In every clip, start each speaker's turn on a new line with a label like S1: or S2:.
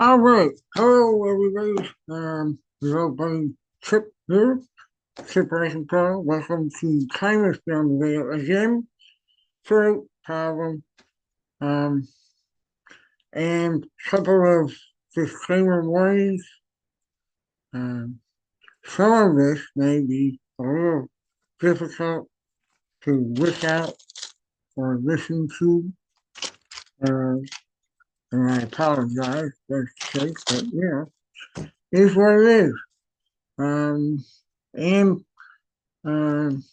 S1: All right. Hello, everybody. Your buddy Chip here. Chip Racing Pro. Welcome to Kindness Down the Rail again. Third problem. Um, and a couple of disclaimer warnings. Um, some of this may be a little difficult to look at or listen to. Uh, and I apologize, that's the case, but it's what it is. Um, and um,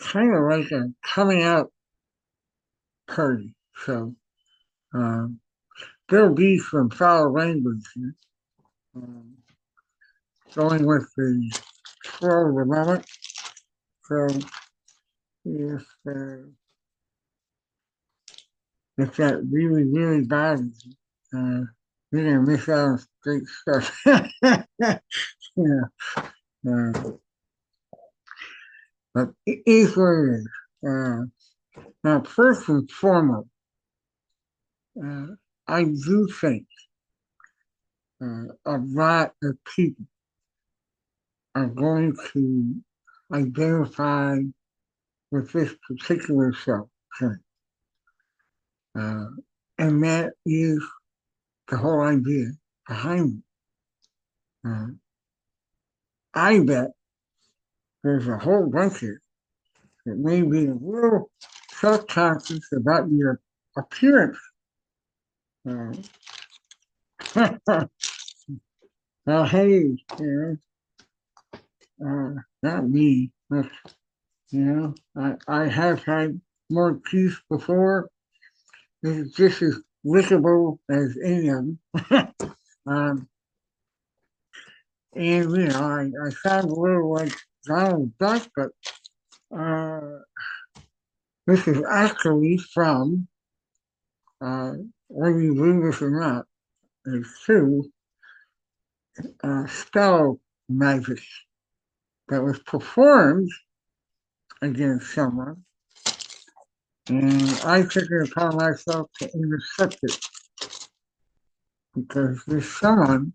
S1: kind of like a coming out party. So um, there'll be some foul language here. Um, Going with the flow of the moment. So if, uh, if that really, really bothers you, you're going to miss out on great stuff. yeah. Uh, but it is what it is. Now, first and foremost, uh, I do think a lot of people are going to identify with this particular show. Okay? Uh, and that is the whole idea behind it. I bet there's a whole bunch of it that may be a little self-conscious about your appearance. Uh, now, hey, not me. But, I have had more teeth before. This is just as lickable as any of them. um, and, I sound a little like Donald Duck, but uh, this is actually from, uh, whether you believe this or not, it's true, spell magic that was performed against someone. And I took it upon myself to intercept it because this someone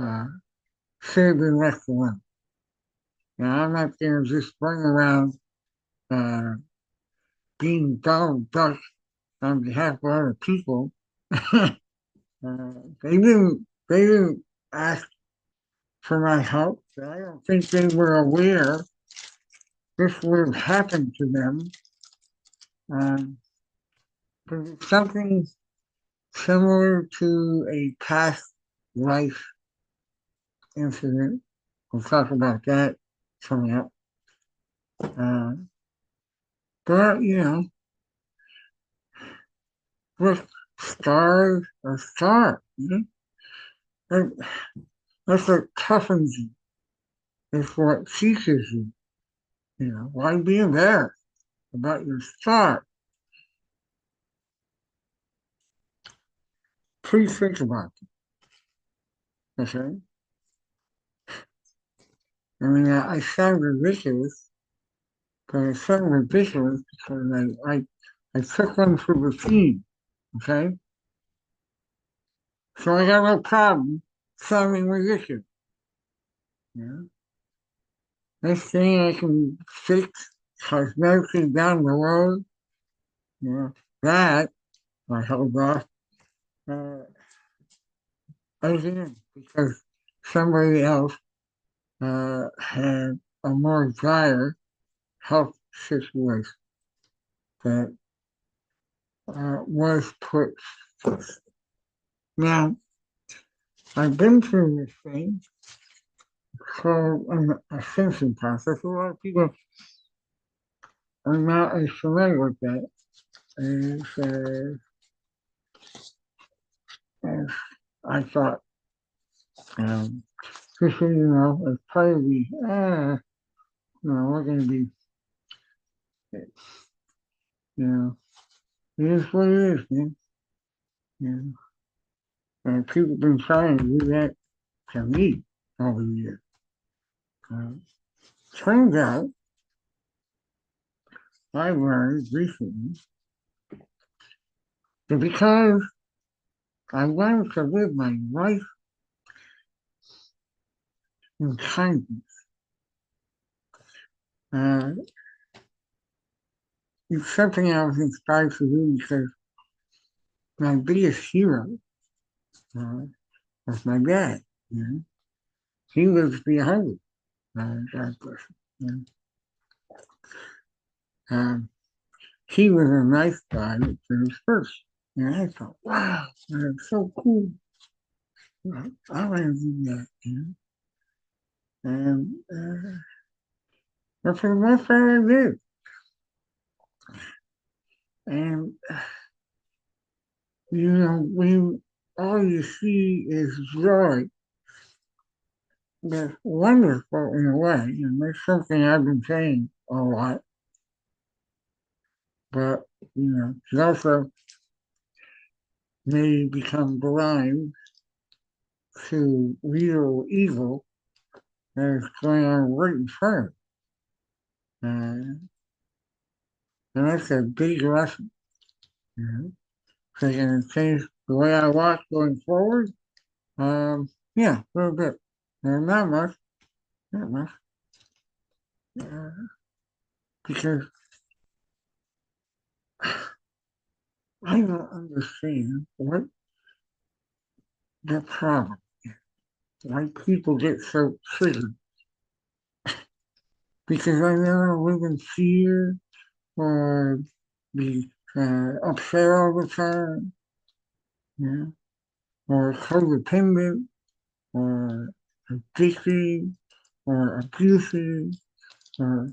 S1: uh, should have been left alone. Now, I'm not going to just run around uh, being Donald Duck on behalf of other people. They didn't ask for my help. I don't think they were aware this would have happened to them. Um, but it's something similar to a past life incident. We'll talk about that coming up. Uh, but with stars are stars. That, that's what toughens you. It's what teaches you. Why be embarrassed about your star? Please think about it. Okay. I mean, I sound ridiculous, but I sound ridiculous because I took one for the team. Okay. So I got no problem sounding ridiculous. Yeah. Next thing I can fix cosmetically down the road, that I held off uh, again because somebody else had a more dire health situation that was put first. Now, I've been through this thing called an ascension process. A lot of people are not as familiar with that as I thought. Um, just so you know, it's probably, we're going to be, you know, it is what it is, man. You and people have been trying to do that to me over the years. Uh, Turns out, I learned recently that because I learned to live my life in kindness. Uh, it's something I was inspired to do because my biggest hero uh, was my dad. You know? He lives behind me. God bless him. He was a nice guy at first. And I thought, wow, that's so cool. I want to do that. And but for the most part, I did. And, when all you see is joy, that's wonderful in a way. And that's something I've been saying a lot. But, you also may become blind to real evil that is going on right in front of you. And that's a big lesson. You know? So it's going to change the way I watch going forward. Yeah, a little bit. Not much. Not much. Uh, because I don't understand what the problem is. Why people get so triggered. Because I never live in fear or be upset all the time, you know, or codependent or addicted or abusive or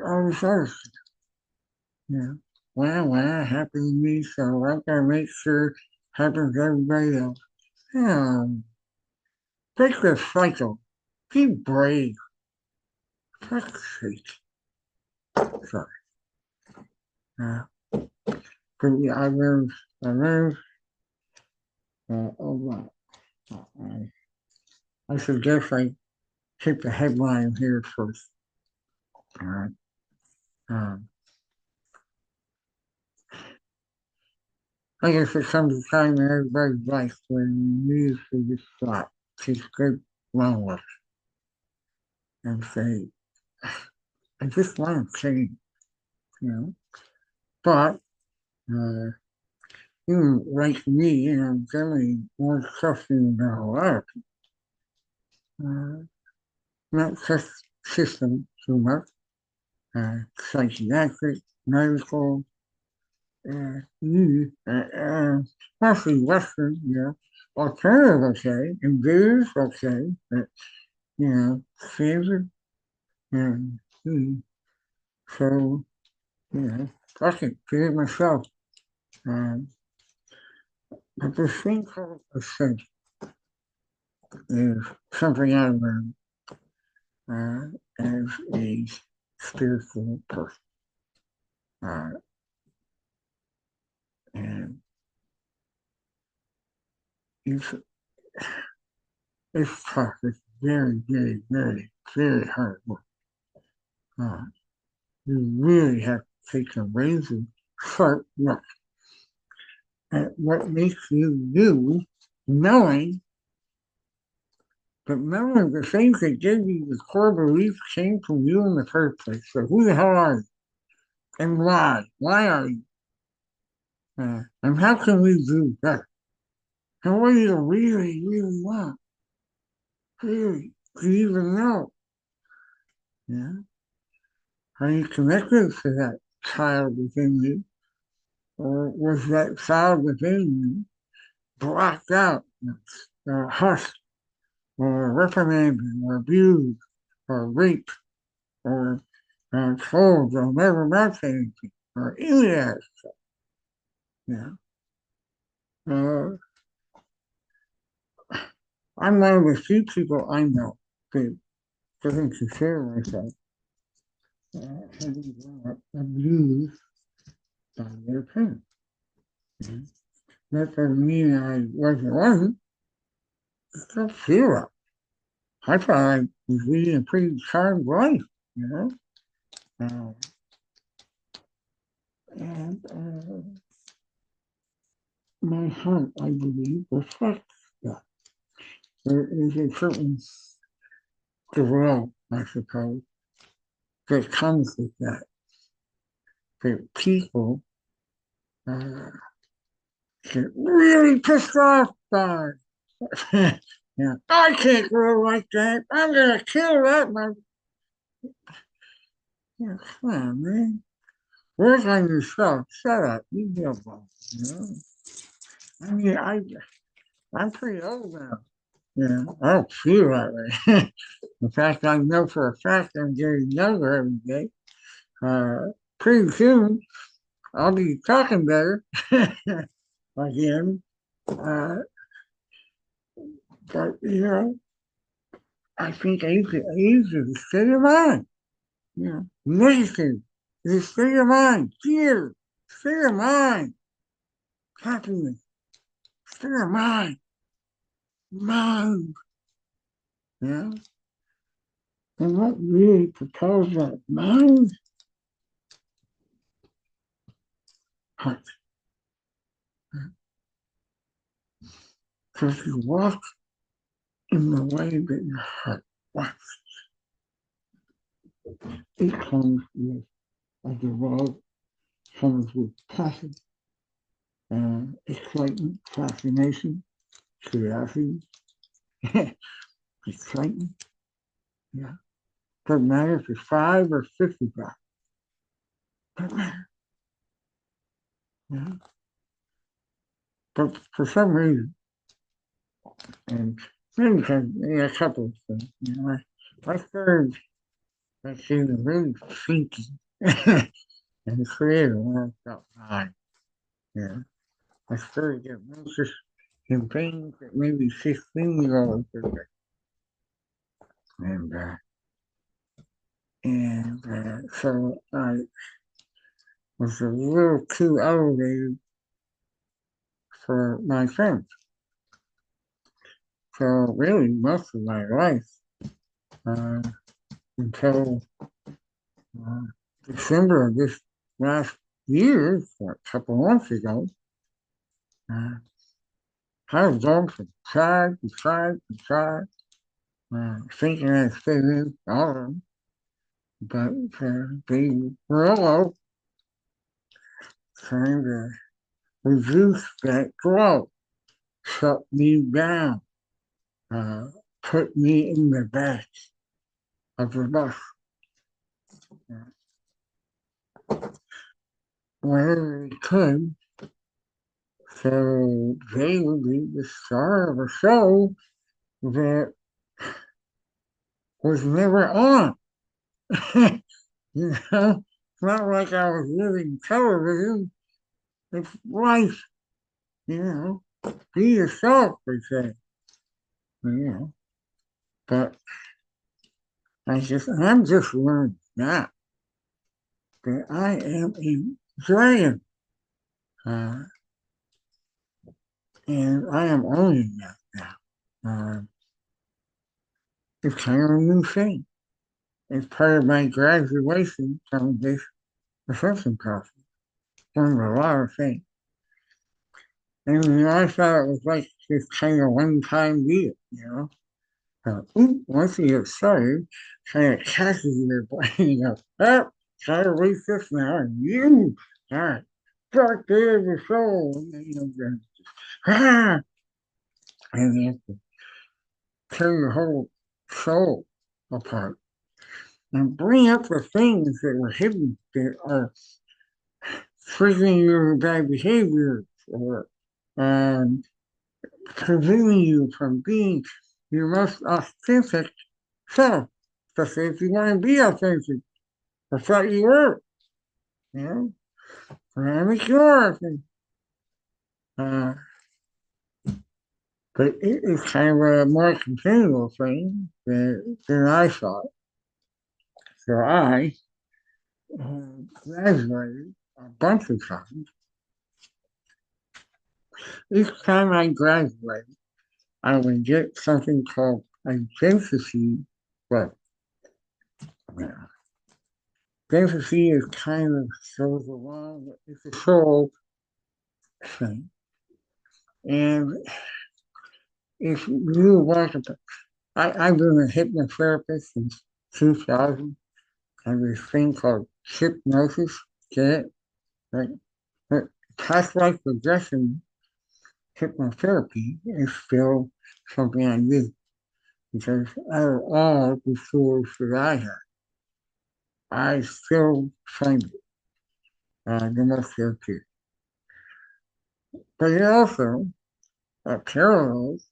S1: all this other stuff. You know, well, it happened to me, so I gotta make sure it happens to everybody else. Um, break the cycle. Be brave. For fuck's sake. Sorry. Uh, but yeah, I learned a lot. I suggest I take the headline here first. All right. Um, I guess it comes a time in everybody's life when you need to just stop, take a good long look, and say, I just want to change, you know. But uh, you like me, generally more trusting than a lot of people. Not just system too much, psychiatric, medical, mostly Western, alternative, okay, and booze, okay, but, favorite, and so, fuck it, did it myself. Um, but the thing called ascension is something I learned uh, as a spiritual person. Uh, and it's, it's tough. It's very, very, very, very hard work. Uh, you really have to take a razor sharp look at what makes you you, knowing knowing the things that gave you the core beliefs came from you in the first place. So who the hell are you? And why? Why are you? And how can we do better? And what do you really, really want? Really? Do you even know? Yeah? Are you connected to that child within you? Or was that child within you blocked out, or hushed, or reprimanded, or abused, or raped, or told they'll never amount to anything, or any of that? Yeah. Uh, I'm one of the few people I know that doesn't consider myself having grown up abused by their parents. Mhm. That doesn't mean I wasn't. It's a zero. I thought I was leading a pretty charmed life, you know? Uh, and my heart, I believe, reflects that. There is a certain glow, I suppose, that comes with that people uh, get really pissed off by. Yeah, I can't grow like that. I'm gonna kill that. Yeah, come on, man. Work on yourself. Shut up. You give up. You know? I mean, I'm pretty old now. Yeah, I don't feel that way. In fact, I know for a fact I'm getting younger every day. Pretty soon I'll be talking better again. Uh, but I think age is a state of mind. Medicine is a state of mind. Fear, state of mind. Happiness, state of mind. Mind. Yeah. And what really propels that mind? Heart. Because you walk in the way that your heart wants. It comes with, as the world comes with passion, excitement, fascination, curiosity, excitement. Yeah. Doesn't matter if it's 5 or 55. Doesn't matter. Yeah. But for some reason, and maybe because a couple of things, I started feeling really thinking and creative when I felt nine. Yeah. I started getting interested in things that maybe 16-year-olds are doing. And so I was a little too elevated for my friends. So really, most of my life, uh, until uh, December of this last year, a couple months ago, uh, I was going from side to side to side, thinking I fit in all of them, but the Morello trying to reduce that growth, shut me down, uh, put me in the back of the bus. Wherever they could, so they would be the star of a show that was never on. It's not like I was living television. It's life, you know. Be yourself, they say. You know. But I'm just learning now that I am a dragon. Uh, and I am owning that now. It's kind of a new thing. It's part of my graduation from this assessment process. Learned a lot of things. And I thought it was like this kind of one-time deal, once you get started, kind of catches your brain. You go, oh, try to reach this now, and all right, dark day of the soul. Ah, and you have to tear your whole soul apart and bring up the things that were hidden that are triggering your bad behaviors or um, preventing you from being your most authentic self. Especially if you want to be authentic. I thought you were, you know, I'm sure. Uh, but it is kind of a more continual thing than I thought. So I graduated a bunch of times. Each time I graduated, I would get something called identity. Well, yeah. Identity is kind of goes along with it's a soul thing. And if you work at I've been a hypnotherapist since 2000. I have this thing called hypnosis, get it? Like, but past life regression hypnotherapy is still something I do because out of all the tools that I have, I still find it the most therapeutic. But it also parallels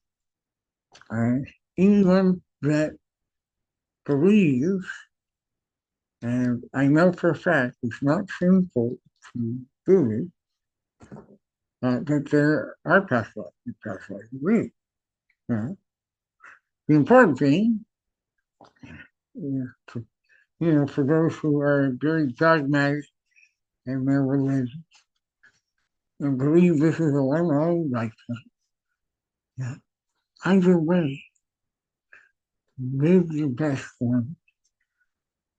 S1: uh, anyone that believes, and I know for a fact it's not sinful to do it, that there are past life beliefs. Uh, the important thing is to, for those who are very dogmatic in their religion and believe this is a one-on lifetime, yeah, either way, live your best one,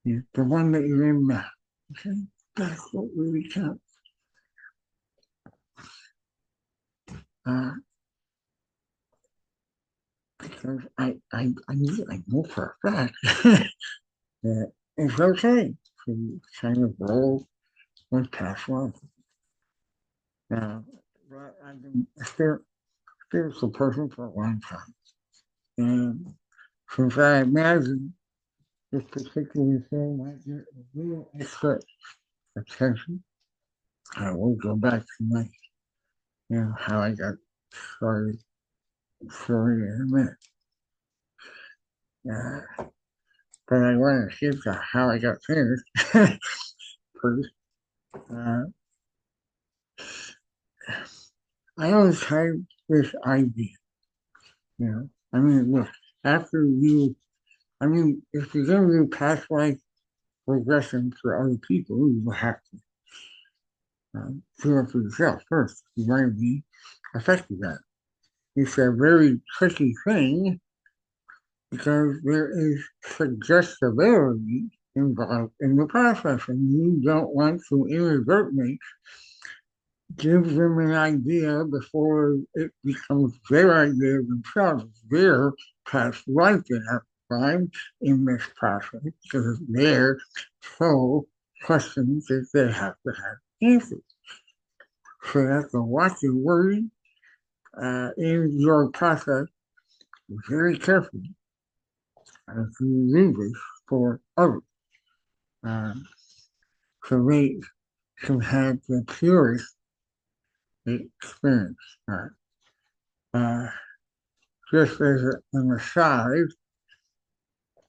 S1: yeah, the one that you're in now. Okay? That's what really counts. Uh, because I know for a fact that it's okay to kind of roll with past life. Now, but I've been a spiritual person for a long time. And since I imagine this particular thing might get a little extra attention, I will go back to my, how I got started story in a minute. Uh, but I want to give to how I got finished first. Uh, I always had this idea, I mean, look, after you, I mean, if you're going to do past life regression for other people, you have to do it for yourself first. You want to be effective at it. It's a very tricky thing because there is suggestibility involved in the process, and you don't want to inadvertently give them an idea before it becomes their idea themselves, their past life they have to find in this process because it's their sole questions that they have to have answered. So you have to watch your words in your process very carefully as you do this for others. Uh, so they can have the purest experience. Uh, just as an aside,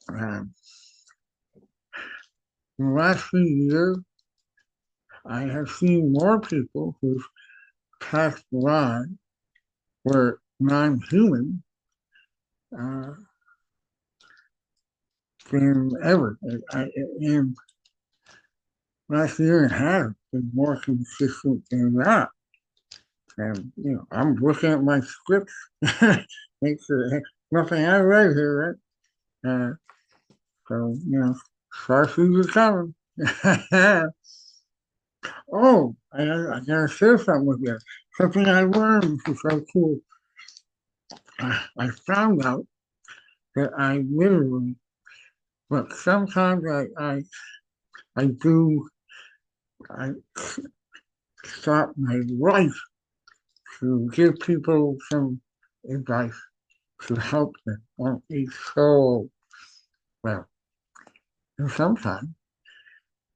S1: um, in the last few years, I have seen more people whose past lives were non-human uh, than ever. And last year and a half been more consistent than that. And I'm looking at my scripts, make sure nothing I read here, right? So start season coming. Oh, I gotta share something with you. Something I learned, which is so cool. I found out that I literally, but sometimes I do, I stop my life to give people some advice to help them on a soul well. And sometimes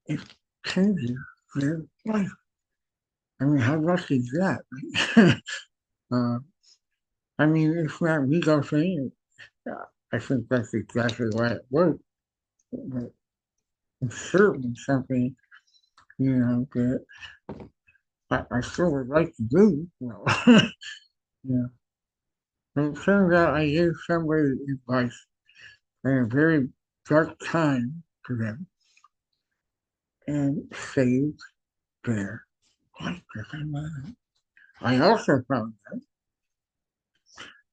S1: it changes their life. I mean, how lucky is that? Right? uh, I mean, it's not legal saying it. I think that's exactly why it works. But it's certainly something, that I still would like to do. Yeah. And it turns out I gave somebody advice at a very dark time to them and saved their life. I also found that,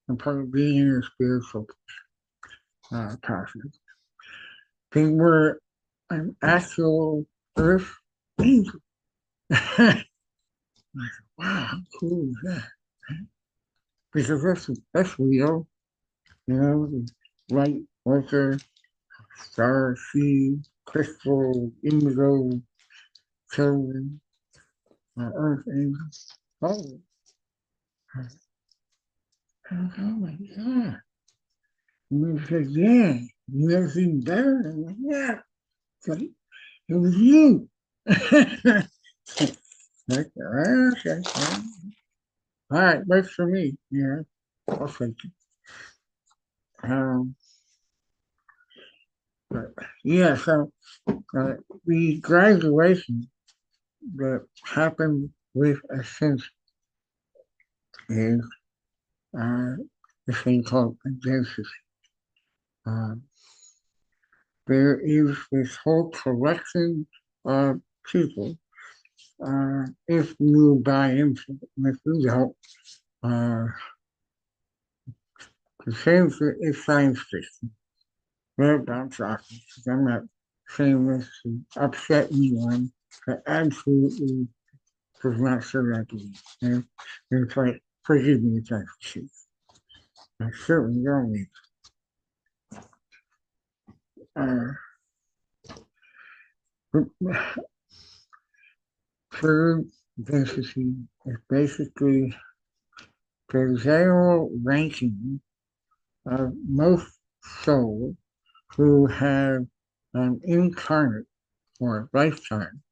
S1: and part of being in a spiritual process, they were an actual earth angel. I said, wow, how cool is that? because that's real, you know, the light worker, star seed, crystal, indigo, children, earth angels. Oh, oh my God. And he said, yeah, you never seen better? I'm like, yeah. So it was you. Like, okay. All right, works for me. Yeah, I'll take it. Um, but yeah, so uh, the graduation that happened with Ascension is uh, this thing called identity. Um, there is this whole collection of people. If you buy into it, and if you don't, uh, the same is science fiction. Well, I'm sorry, I'm not saying this to upset anyone, but absolutely does not serve that belief. And it's like, forgive me if I cheat. I certainly don't need third density is basically the general ranking of most souls who have an incarnate or lifetime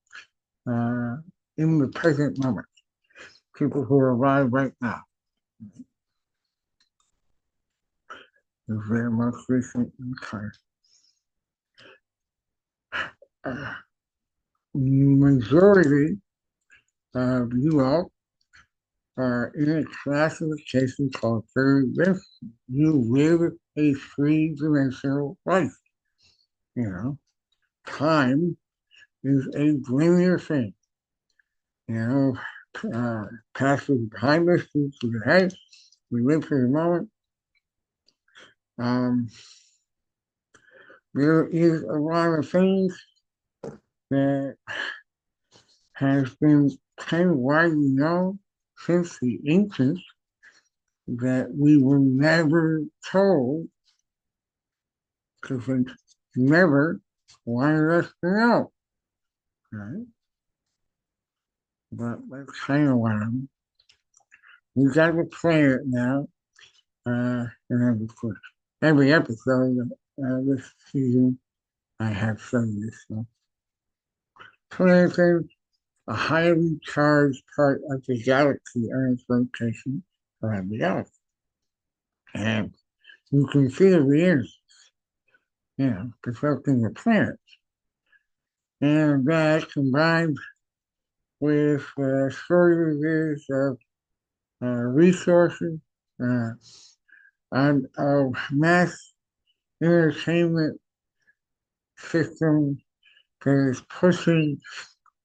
S1: uh, in the present moment. People who are alive right now is their most recent incarnate. Uh, Majority of you all are in a classification called third density. You live a three-dimensional life. You know, time is a linear thing. You know, passes behind us to the head. We live for the moment. Um, there is a lot of things that has been kind of widely known since the ancients that we were never told because they never wanted us to know. Right? But that's kind of what we got to play it now. And of course, every episode this season, I have said this. So, planets a highly charged part of the galaxy and its rotation around the galaxy. And you can see the rears, constructing the planets. And that combined with shortages of resources uh, and of mass entertainment system that is pushing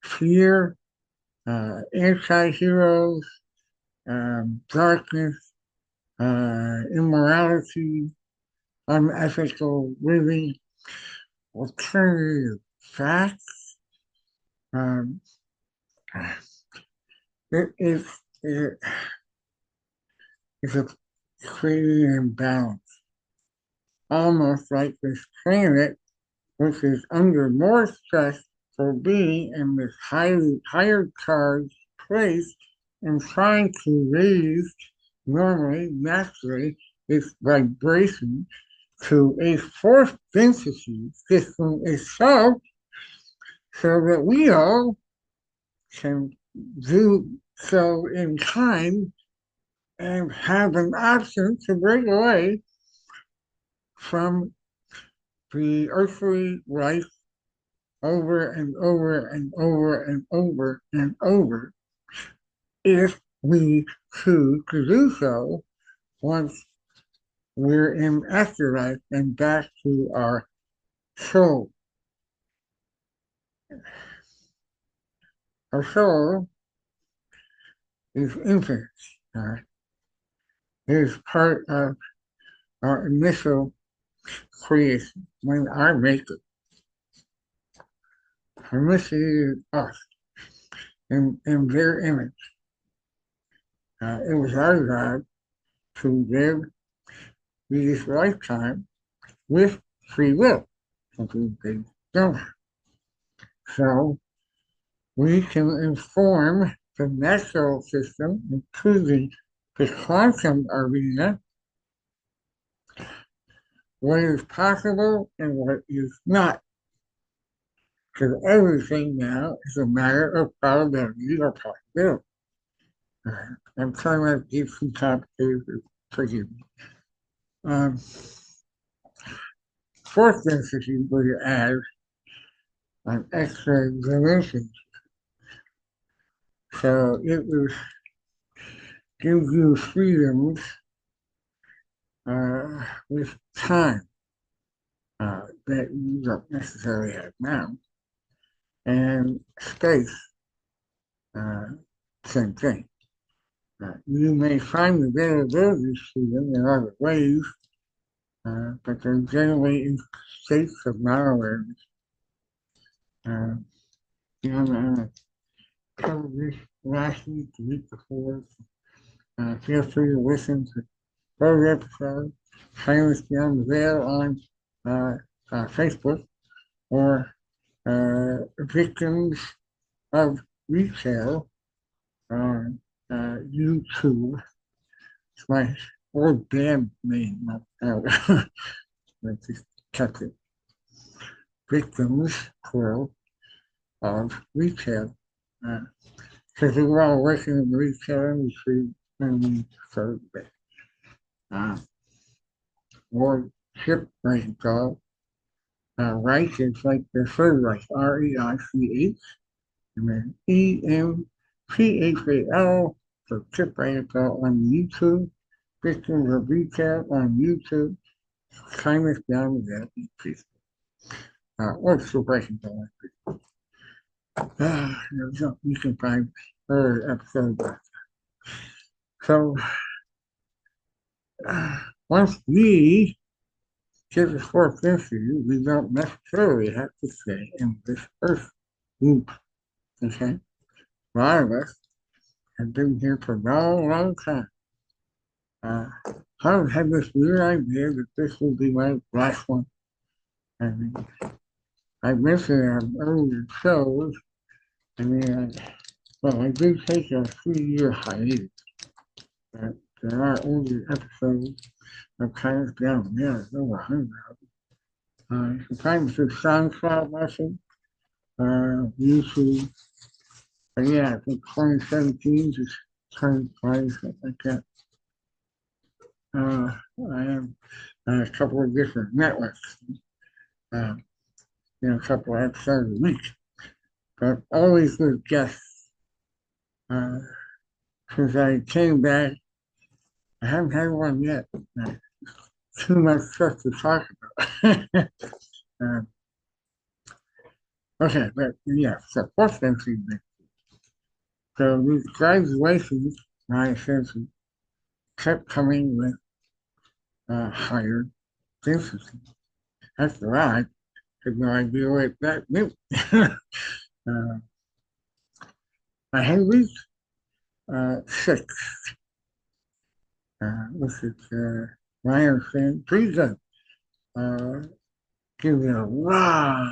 S1: fear, anti-heroes, darkness, immorality, unethical living, alternative facts. Um, it is it is a creating an imbalance, almost like this planet, which is under more stress for being in this higher charged place and trying to raise normally, naturally, its vibration to a fourth density system itself so that we all can do so in time and have an option to break away from the earthly life over and over and over and over and over if we choose to do so once we're in afterlife and back to our soul. Our soul is infinite. Uh, it is part of our initial creation when I make it. Initiated us in their image. It was our God to live this lifetime with free will, something they don't have. So we can inform the natural system, including the quantum arena, what is possible and what is not. Because everything now is a matter of probability or possibility. I'm trying not to get too complicated, forgive me. Um, Fourth density would add an extra dimension. So it would give you freedoms with time that you don't necessarily have now. And space, uh, same thing. You may find availability freedom in other ways, but they're generally in states of non-awareness. Uh, I covered this last week, the week before. Feel free to listen to those episodes. Silence Beyond the Veil on Facebook or Victims of Retail on YouTube. It's my old band name. I just kept it. Victims, plural, of retail. Because we were all working in the retail industry when we started it. Or ship rate dog. Reich is like the third Reich, R-E-I-C-H, and then E-M-P-H-A-L, so ship rate dog on YouTube, Victims of Retail on YouTube, kindness down with that increase. What's the breaking down? You can find other episodes. So, once we get the fourth density, we don't necessarily have to stay in this earth loop. Okay? A lot of us have been here for a long, long time. I had this weird idea that this will be my last one. I mean, I mentioned it on earlier shows. I mean, I do take a 3-year hiatus. There are older episodes of kind of down there, over 100 of them. Sometimes it's SoundCloud lesson, YouTube. But yeah, I think 2017 just turned 20, something like that. I have a couple of different networks, uh, a couple of episodes a week, but always with guests. Since I came back, I haven't had one yet. Too much stuff to talk about. Okay, but yeah, so what's entry next? So these graduations, my essentially, kept coming with higher density. After I had no idea what that meant. I had reached 6, which is my understanding, pretty good. Give me a raw,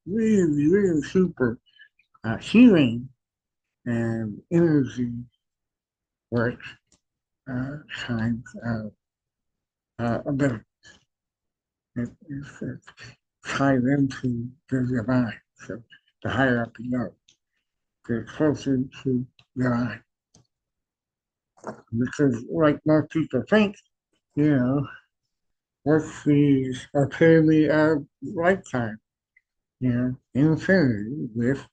S1: really, really super healing and energy work kinds of ability. It's tied into the divine. So the higher up you go, the closer to divine. Because like most people think, you know, what's the epitome of lifetime? Infinity with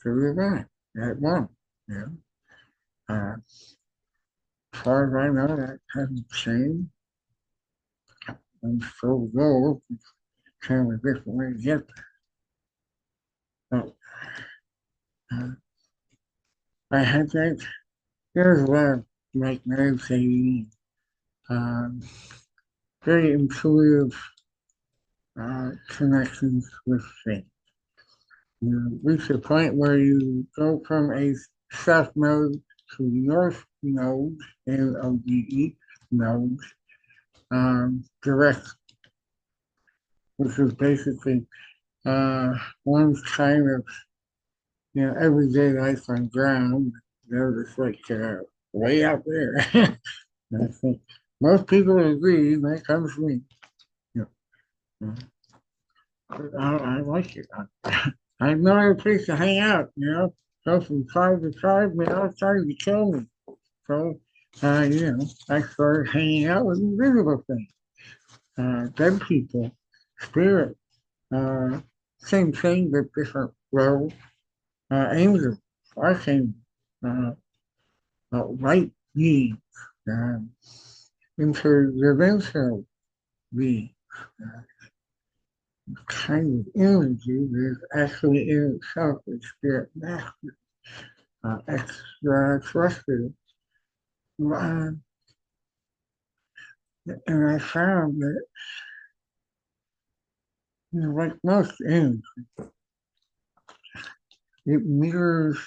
S1: the divine at one. You know, as far as I know, that hasn't changed. And so goes, it's kind of a different way to get there. So, I had that. There's a lot of like meditating, um, very intuitive connections with things. You reach a point where you go from a south node to north node, NODE, knows, direct, which is basically one's kind of everyday life on ground. They're just like way out there. And I think most people agree when it comes to me. You know, I like it. I have no other place to hang out. Go from tribe to tribe. Man, I was trying to kill me. So, I started hanging out with invisible things, dead people, spirit, uh, same thing but different roles, angels, archangels, uh, light beings, uh, interdimensional beings, uh, kind of energy that is actually in itself a spirit master, extraterrestrial. Uh, and I found that, like most energy, it mirrors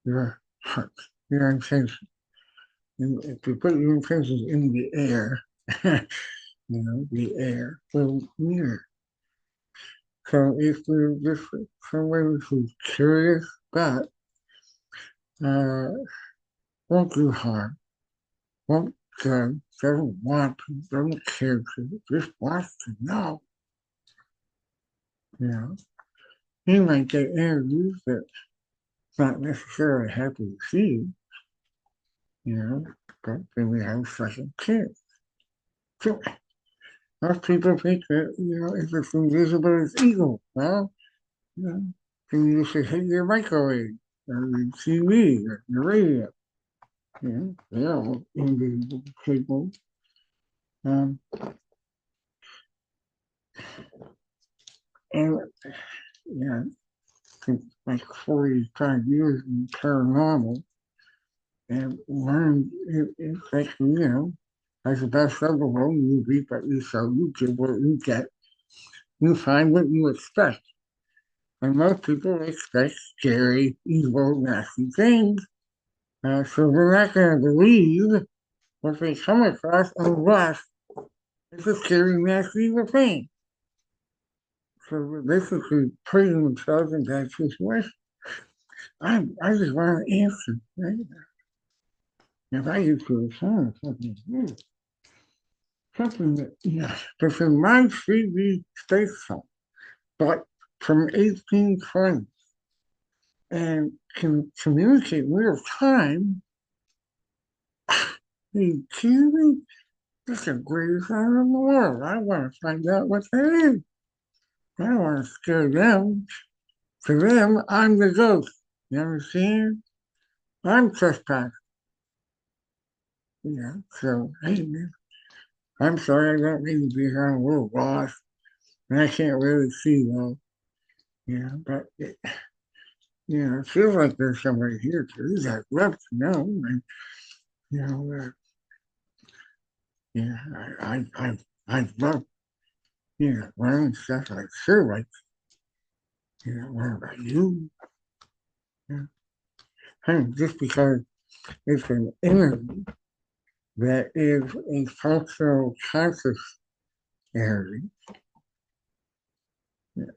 S1: your heart, your intention. And if you put your intentions in the air, the air will mirror. So if you're just someone who's curious but uh, won't do harm, won't judge, doesn't want to, doesn't care to, just wants to know, you know, he might get energies that's not necessarily happy to see, you know, but then we have second chance. So most people think that, if it's invisible, it's evil. Well, you know, then you should hit your microwave or your TV or your radio. They're all invisible people. Um, and, yeah, since like 45 years in paranormal and learned it's like, as a best of the world, you reap what you sow, you get what you get, you find what you expect. And most people expect scary, evil, nasty things. So they're not going to believe what they come across unless it's a scary, nasty, evil thing. So they're basically putting themselves in that situation. I just want an answer. Right? If I get to assign something, something that, that's in my 3D space time, but from 1820 and can communicate real time, are you kidding me? That's the greatest honor in the world. I want to find out what that is. I don't want to scare them. For them, I'm the ghost. You understand? I'm trespassing. So, hey, man, I'm sorry I don't mean to be here. I'm a little lost. And I can't really see well. But it feels like there's somebody here too. I'd love to know. And, you know, yeah, I love, learning stuff like sure, like, what about you? Yeah. And just because it's an energy that is a functional conscious energy,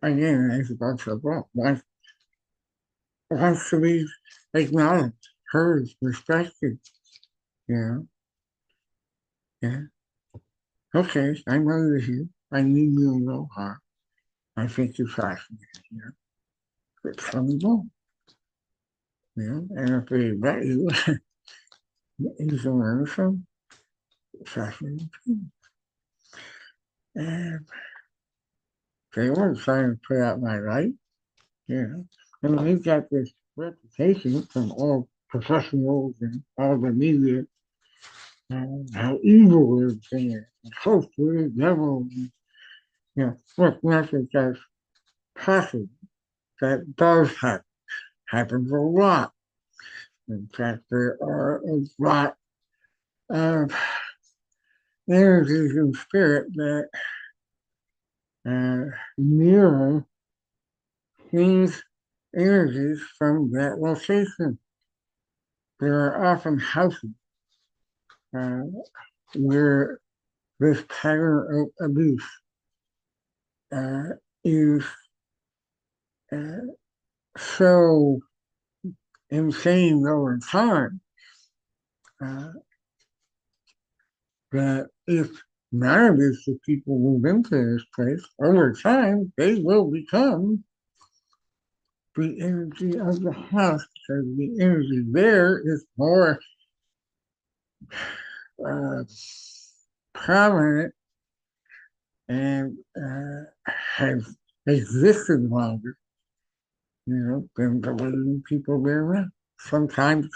S1: again, it's about to well, wants to be acknowledged, heard, respected, you know. Yeah. Okay, I'm over here. I need you to know her. I think you're fascinating, It's funny, and if they let you, you can learn some fascinating things. And they weren't trying to put out my light, you know. And we've got this reputation from all professionals and all the media, how evil is there, and close to the devil. And, what message that's possible. That does happen. Happens a lot. In fact, there are a lot of energies in spirit that mirror these energies from that location. There are often houses, uh, where this pattern of abuse uh, is uh, so insane over time uh, that if none of these people move into this place, over time, they will become the energy of the house because the energy there is more uh, prominent and has existed longer, than the living people there around. Sometimes.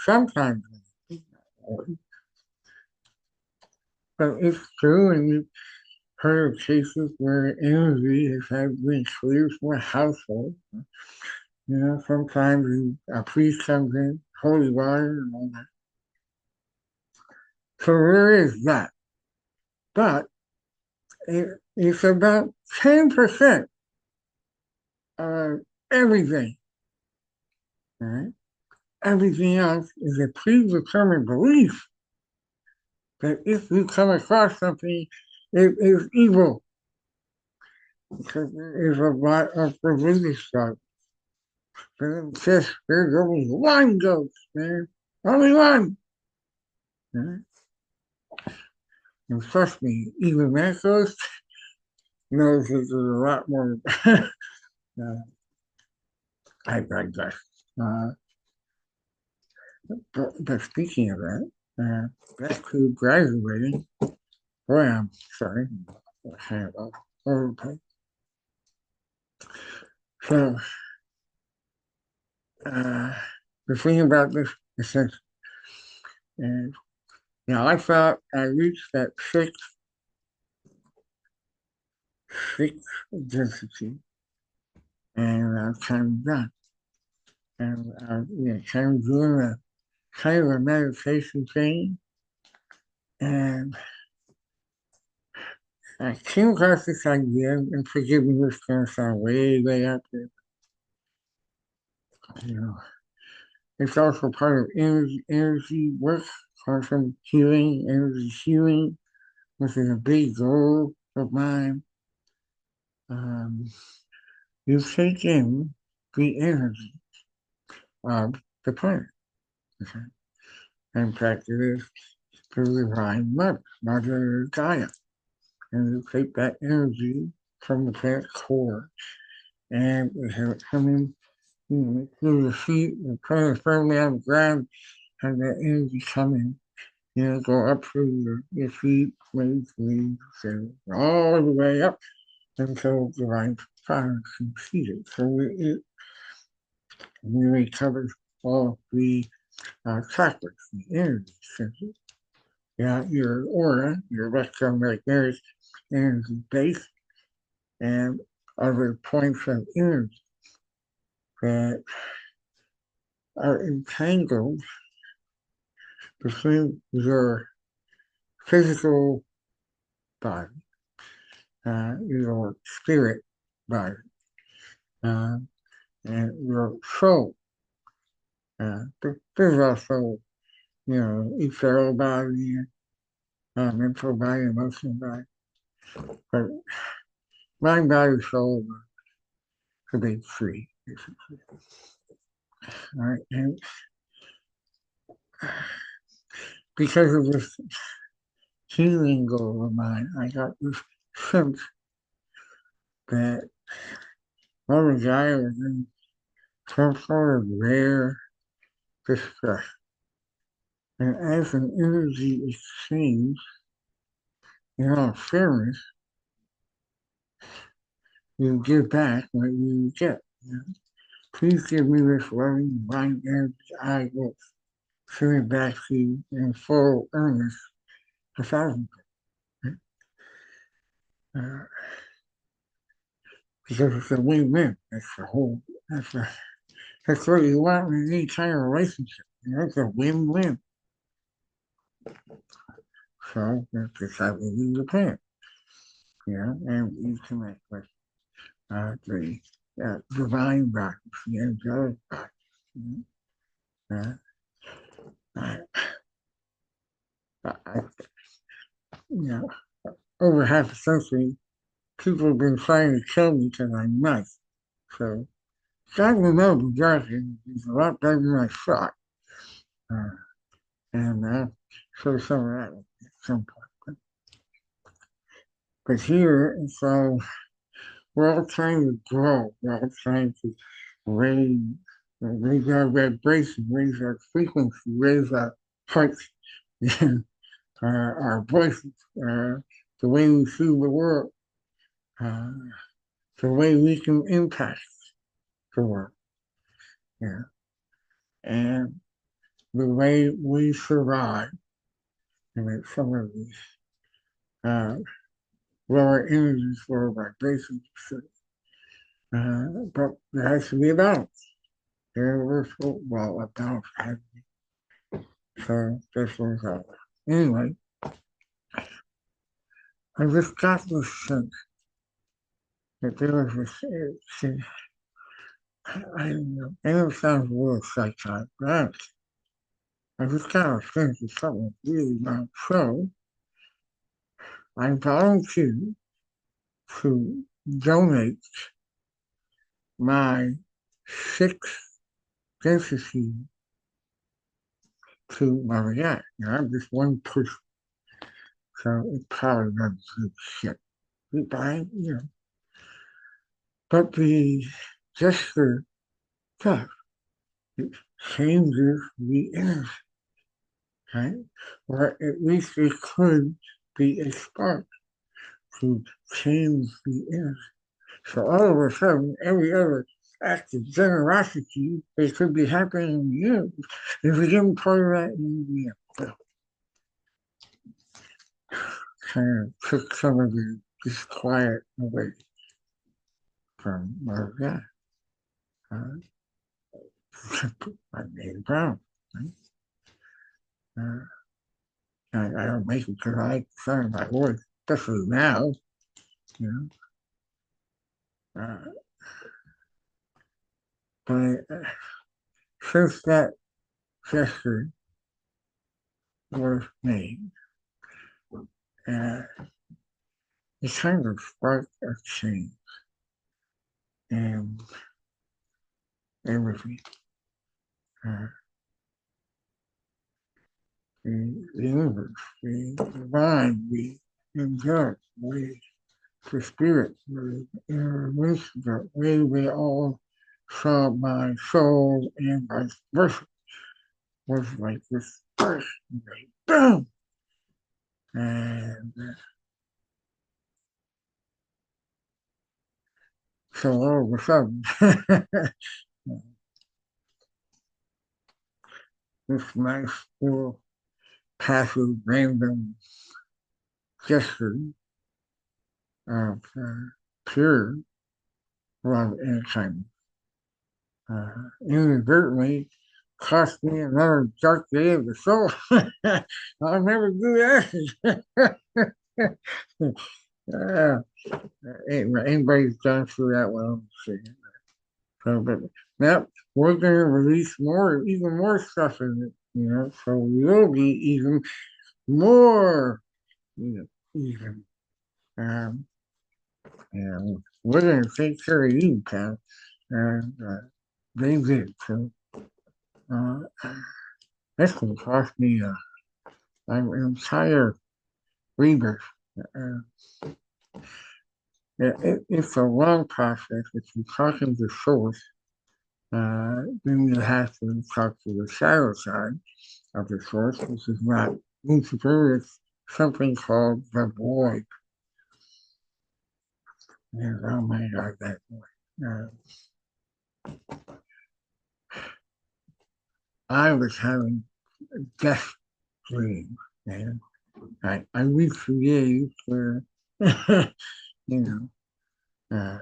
S1: But it's true, and you've heard of cases where energy has had been cleared from a household. Sometimes a priest comes in, holy water, and all that. So there is that. But it's about 10% of everything. Right? Everything else is a predetermined belief that if you come across something, it is evil. Because there is a lot of religious stuff. But it says there's only one ghost, man. Only one. Right? And trust me, even that ghost knows that there's a lot more. I digress. Uh, but speaking of that, back to graduating. Boy, I'm sorry. I had a overpay. So, the thing about this is, and I thought I reached that sixth density, and I was kind of done. And kind of doing a kind of a meditation thing, and I came across this idea, and forgive me, this going to sound way out there. You know, it's also part of energy work, quantum healing, energy healing, which is a big goal of mine. Um, you take in the energy of the planet. Okay? In fact, it is the divine Mother Gaia. And you take that energy from the planet's core and have it coming through the feet and put it firmly on the ground, have that energy coming, go up through your feet, legs, and all the way up until the divine fire can see it. So it really covers all the chakras, the energy centers. Your aura, your electromagnetic energy base, and other points of energy that are entangled between your physical body, your spirit body, uh, and your soul. There's also, ethereal body, mental body, emotional body. But mind, body, soul could be free, basically. All right. And because of this healing goal of mine, I got this sense that Mother Gaia was in some sort of rare distress. And as an energy exchange, in all fairness, you give back what you get. Please give me this loving, divine energy. I will send it back to you in full earnest, 1,000. Uh, because it's a win-win. That's what you want in any kind of relationship. It's a win-win. So that's just how we do the plan. And you connect with the divine bodies, the angelic bodies. Uh, I, I, know, over half a century, people have been trying to kill me because I'm nice. So, God will know the jargon is a lot better than I thought. Uh, and so some of that at some point. But here, so we're all trying to grow. We're all trying to raise, raise our vibration, raise our frequency, raise our hearts, our voices, the way we see the world, uh, the way we can impact the world, yeah, and the way we survive in some of these uh, lower energies, lower vibrations. But there has to be a balance. Universal, well, a balance has to be. So this was anyway, I just got this sense that there was this, I don't know, I know it sounds a little psychotic, but I just got a sense of something really wrong. So I volunteered to donate my sixth density to my yacht. Now, I'm just one person, so it probably doesn't do shit. But, but just the stuff, it changes the energy, right? Or at least it could be a spark to change the energy. So all of a sudden, every other act of generosity that could be happening to you is again part of that in the kind of took some of the disquiet away from our guy. I made it proud. Right? Uh, I don't make it because I like the sound of my voice, especially now, you know. But since that gesture was made, uh, it kind of sparked a change in everything. Uh, the universe, the divine, the angelic, the spirit, the inner wisdom, the way they all saw my soul and vice versa was like this burst, like boom, and so all of a sudden, this nice little passive random gesture of pure love and kindness inadvertently cost me another dark day of the soul. I'll never do that. uh, anybody's gone through that one. So, but now we're going to release more, even more stuff in it, so we will be even more, even. Um, and we're going to take care of you, pal. And they did. So uh, this will cost me an entire rebirth. Uh, it's a long process. If you're talking to source, then you have to talk to the shadow side of the source, which is not Lucifer, it's something called the void. And oh my God, that void. I was having a death dream, and I reached the age where, you know, uh,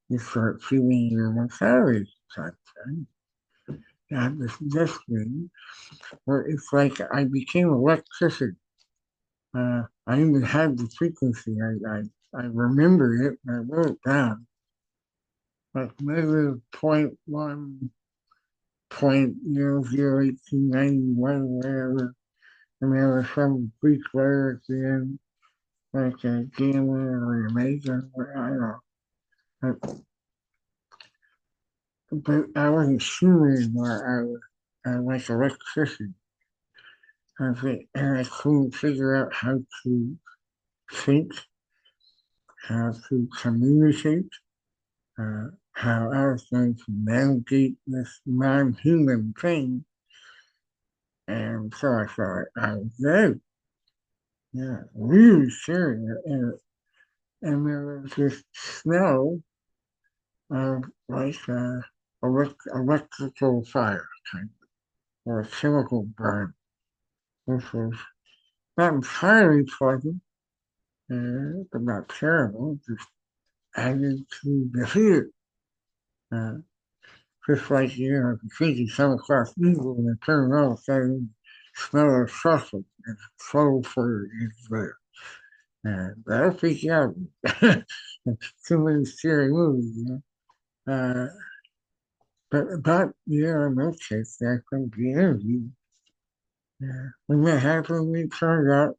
S1: you start feeling your mortality sometimes. I had this death dream where it's like I became electricity. I even had the frequency. I remember it and I wrote it down. Like maybe 0.1, 0.001891, whatever. and there was some Greek letter at the end, like a gamma or omega, or I don't know. But I wasn't sure anymore. I was like electricity. And I couldn't figure out how to think, how to communicate, how I was going to navigate this non-human thing. And so I thought I was dead. Yeah, really serious. And there was this smell of like electrical fire kind of, or a chemical burn, which was not entirely pleasant, but not terrible, just added to the fear. Uh, just like, if you think you come across evil and it turns all of a sudden smell of sausage and sulfur is there. And that'll freak you out. It's too many scary movies. But in this case, I think the interview, when that happened, it turned out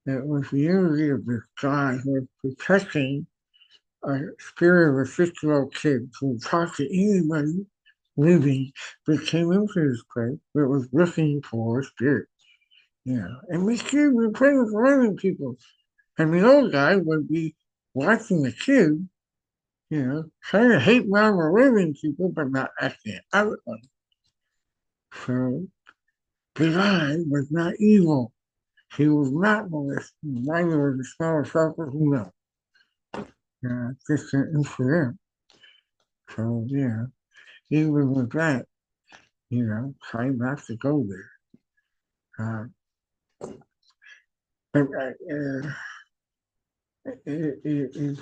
S1: it was the interview of this guy who was protecting a spirit of a 6-year-old kid who would talk to anybody living that came into this place that was looking for a spirit. And this kid would play with random people. And the old guy would be watching the kid, trying to hate on the living people, but not acting out on it. So the guy was not evil. He was not malicious. Neither was the smaller sucker who knows. Just an incident. So, even with that, try not to go there. Uh, but it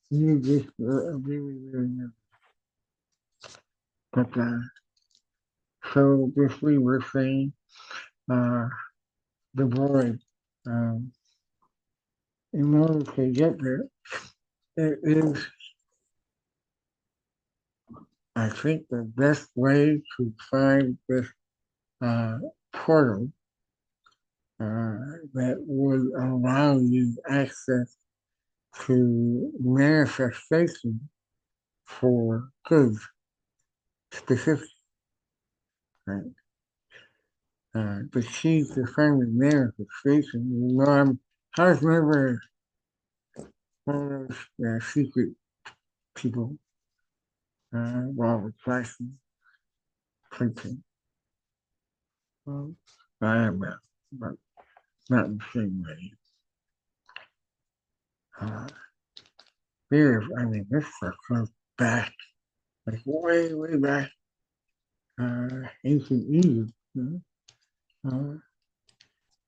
S1: you just really, really know. But so this we were saying, uh, the boy, um, in order to get there, it is, I think, the best way to find this uh, portal that would allow you access to manifestation for goods specific. Right? The key to finding manifestation, I was never one of those secret people involved with fashion printing. Well, I am now, but not in the same way. Uh, I mean, this stuff goes back, like way, way back, ancient Egypt.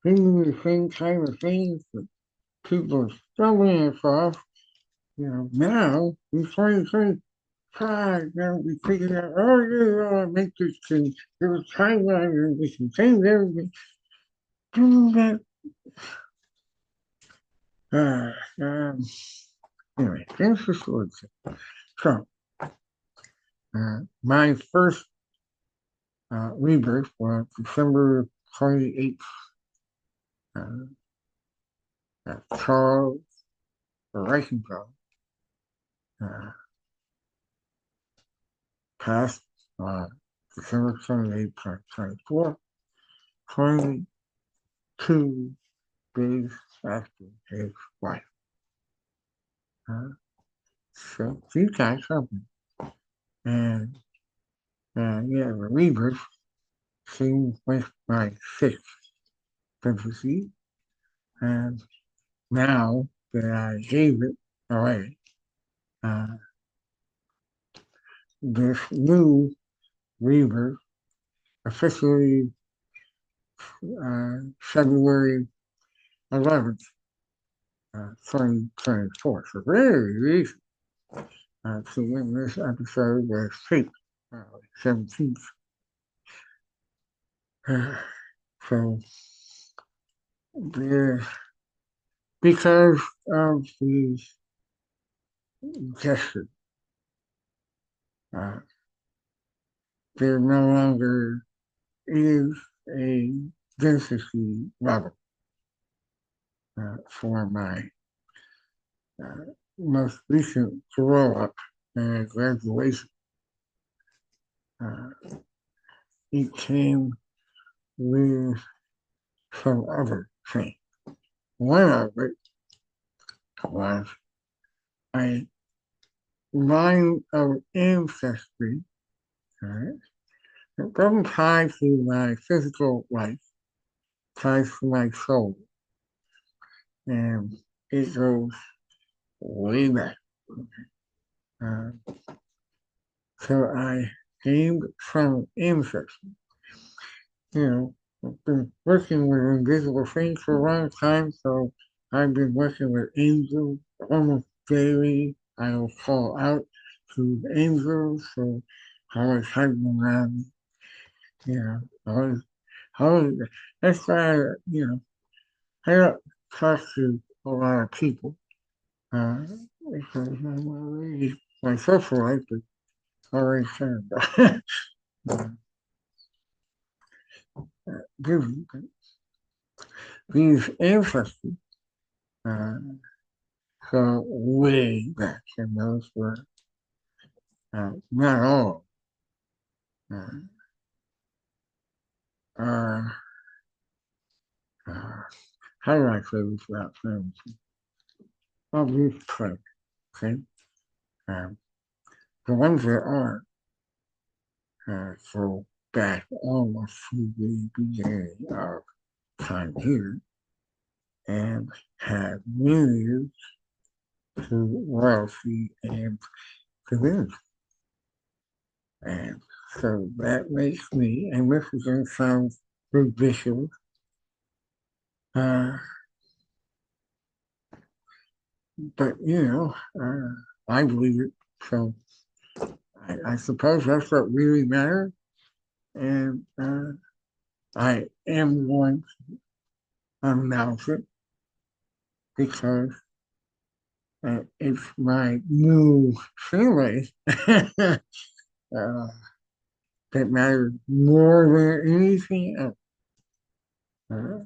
S1: Thinking the same kind of things that people are stumbling across, now in 2025, now we figured out, oh, yeah, matrix and there was timeline and we can change everything. Do that. Uh, um, anyway, thanks for sword. So, my first rebirth was December 28th. Charles Reichenthal passed December 28th, 2024, 22 days after his wife. So she's got something. And the rebirth came with my sixth fantasy. And now that I gave it away, uh, this new rebirth officially February 11th, 2024. So very recent. So when this episode was taped, 17th. So the, because of the gesture, uh, there no longer is a density level for my most recent grow up and graduation. It came with some other things. One of it was a line of ancestry, right? It doesn't tie to my physical life, ties to my soul. And it goes way back. Uh, so I gained some ancestry. You know, I've been working with invisible things for a long time, so I've been working with angels almost daily. I will call out to angels, so I always have them around me. You know, always, that's why, I don't talk to a lot of people, because I'm already, my social life is already kind of busy. These ancestors uh, go way back, and those were not all uh, are, uh, how do I say this without saying this? I'll be straight, okay? Um, the ones that are go back almost to the beginning of time here and had lineage to royalty and divinity. And so that makes me, and this is going to sound ridiculous, uh, but I believe it. So I suppose that's what really matters. And I am going to announce it because it's my new feeling that matters more than anything else. Uh,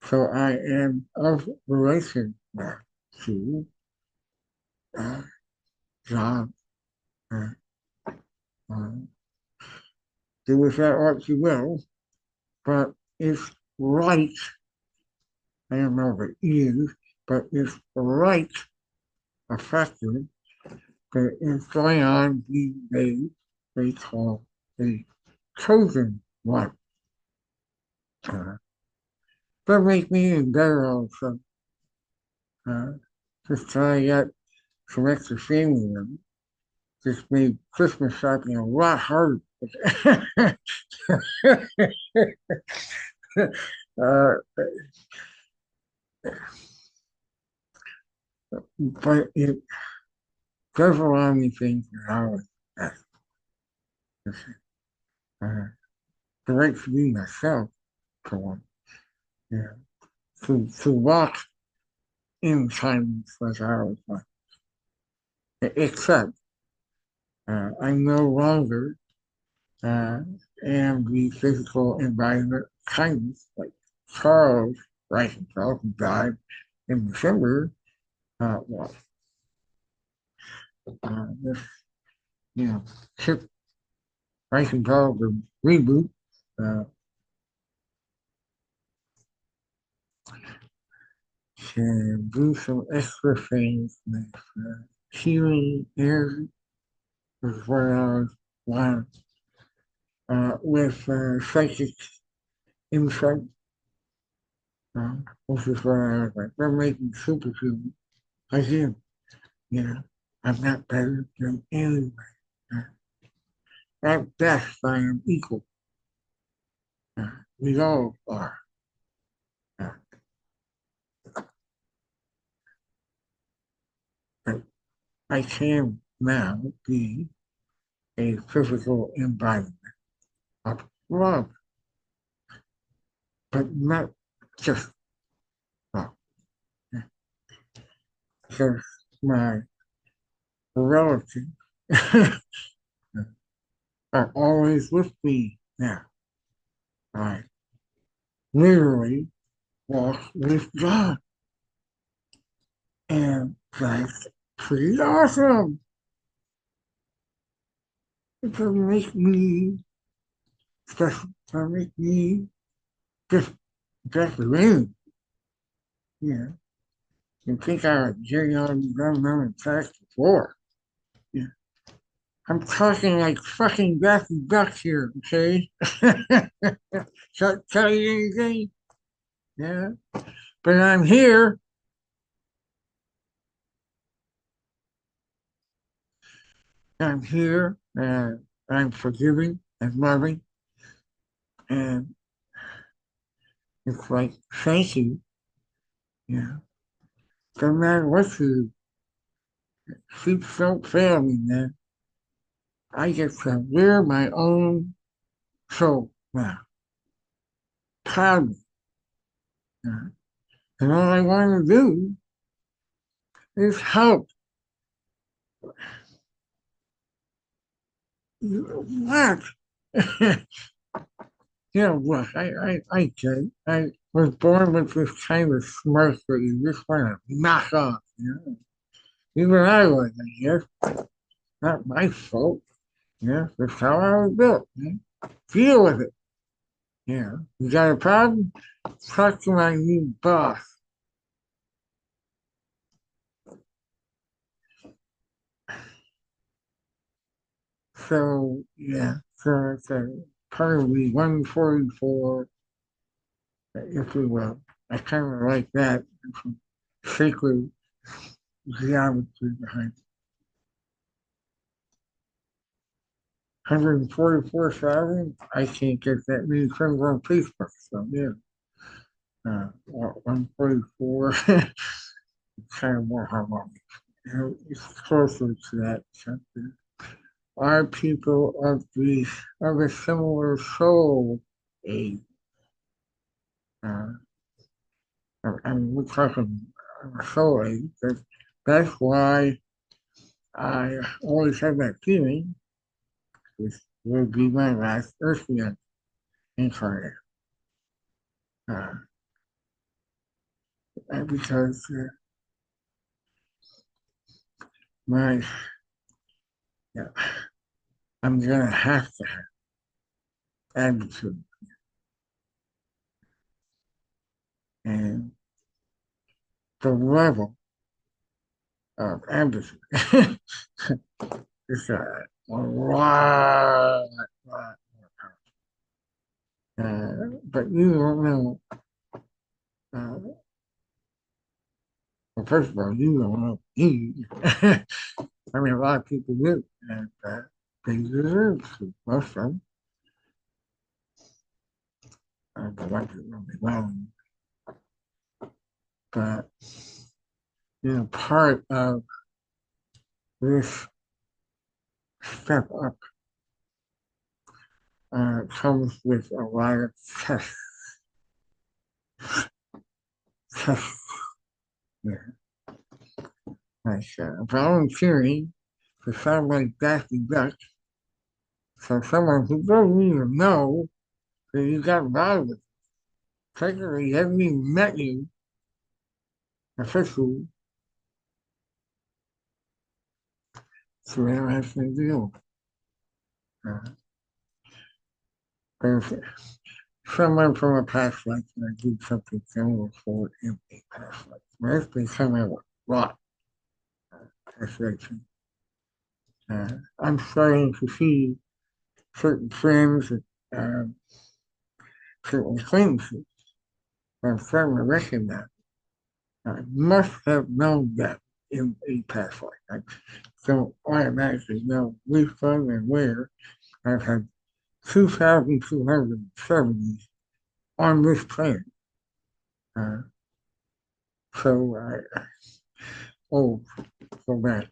S1: so I am of relation now to uh, John. Uh, uh, do with that what you will, but it's right. I don't know if it is, but it's right effective that is going on these days. They call the chosen one. Uh, that make me better also. Uh, just trying to get some extra family members. Just made Christmas shopping a lot harder. uh, but it does allow me things that I was asked. Uh, the right to be myself, for one. Yeah. To walk in silence like I was like. Except I no longer uh, am the physical environment kindness like Charles Reichenfeld, who died in December. Well, this, you know, Chip Reichenfeld, the reboot, uh, can do some extra things with healing energy, as well as one with psychic insight, which is what I was like. They're making superhuman. Again, you know, I'm not better than anyone. Uh, at best, I am equal. We all are. Uh, but I can now be a physical embodiment of love, but not just love. Because my relatives are always with me now. I literally walk with God. And that's pretty awesome. It doesn't make me special. It doesn't make me just living. Yeah. You think I would get on government tax before. Yeah. I'm talking like fucking Daffy Duck here, okay? Shall I tell you anything? Yeah. But I'm here. I'm here. And I'm forgiving and loving. And it's like, thank you. Yeah. No matter what you keep don't fail me, man. I get to wear my own soul now. Proudly. Yeah. And all I want to do is help. What? Look, I get it. I was born with this kind of smirk that you just want to knock off. Even I was, I guess. Not my fault. Yeah, that's how I was built. Deal with it. Yeah. You got a problem? Talk to my new boss. So, yeah. So it's a probably 144, if you will. I kind of like that. Sacred geometry behind it. 144,000. I can't get that many friends on Facebook. So, yeah. 144, kind of more harmonic. It's closer to that. Something. Are people of a similar soul age? Uh, and we're talking soul age. That's why I always have that feeling this will be my last earthly incarnate. Uh, because my, yeah, I'm gonna have to have attitude and the level of empathy is lot. But you don't know. Uh, well, first of all, you don't know me. I mean, a lot of people do, and they deserve to. Most of them, the ones that really wrong. But part of this step up comes with a lot of tests. Tests. Yeah. Like volunteering to sound like Daffy Duck, so someone who doesn't even know that you got involved with, technically hasn't even met you officially, so they don't have to deal with it. There's someone from a past life that did something similar for in a past life. That's become a lot, as they say. I'm starting to see certain friends, uh, certain acquaintances. I'm starting to recognize I must have known that in a past life. I don't automatically know which one and where. I've had 2,270 on this planet. Uh, so oh, go back.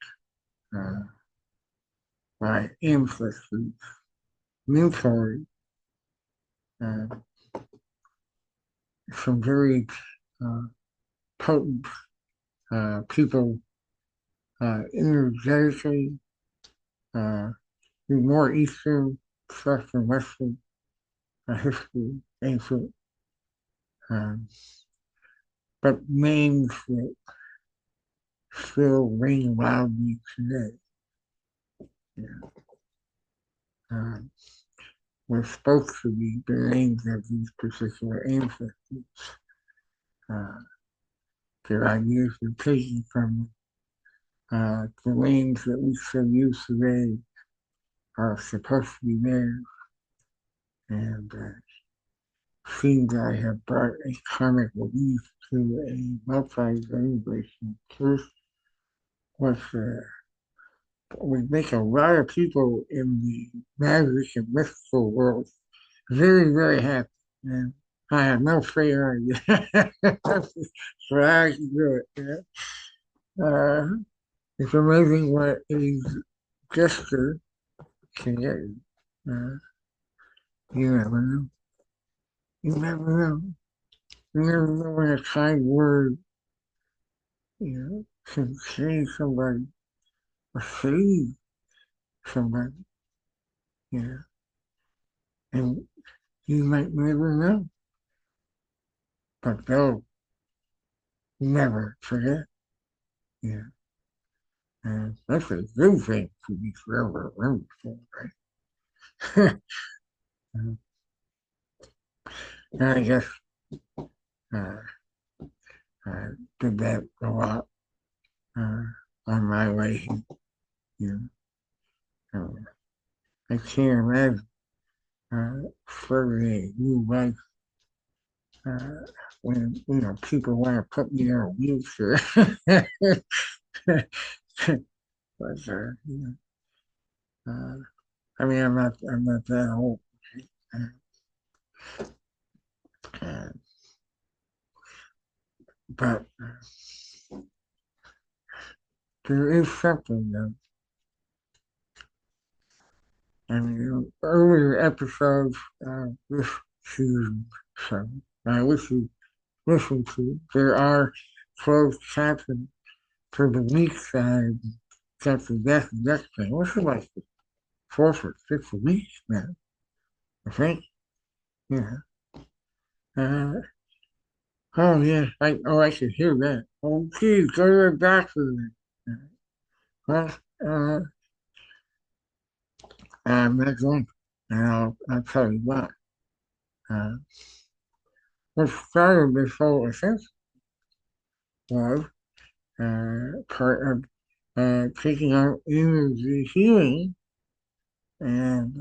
S1: Uh, my ancestors, mentors, uh, some very uh, potent people energetically, uh, more Eastern stuff than Western history. ancient, um, but names that still ring loudly today. Yeah. Um, were supposed to be the names of these particular ancestors. Uh, their ideas were taken from the names that we still use today are supposed to be theirs. And seems I have brought a comic relief to a multi-generation curse, which would make a lot of people in the magic and mystical world very, very happy. And I have no fair idea. So I can do it. Yeah. It's amazing what a gesture can get you. Uh, you never know. You never know. You never know when a kind word, can change somebody or save somebody. Yeah. And you might never know, but they'll never forget. Yeah. And that's a good thing to be forever remembered for, right? And I guess uh, I did that a lot uh, on my way. You I can't imagine starting a new life uh, when people want to put me in a wheelchair. But uh, I mean, I'm not that old. Uh, uh, but there is something that I mean, earlier episodes of this season, so I wish you listen to. There are closed captions for the week side, except for death and death thing. What's it like? 4 or 6 weeks now, I think. Yeah. Uh, oh yeah. I can hear that. Oh geez, go to the doctor then. Well, I'm not going to. And I'll tell you what. Uh, what started this whole offense was part of taking out energy healing and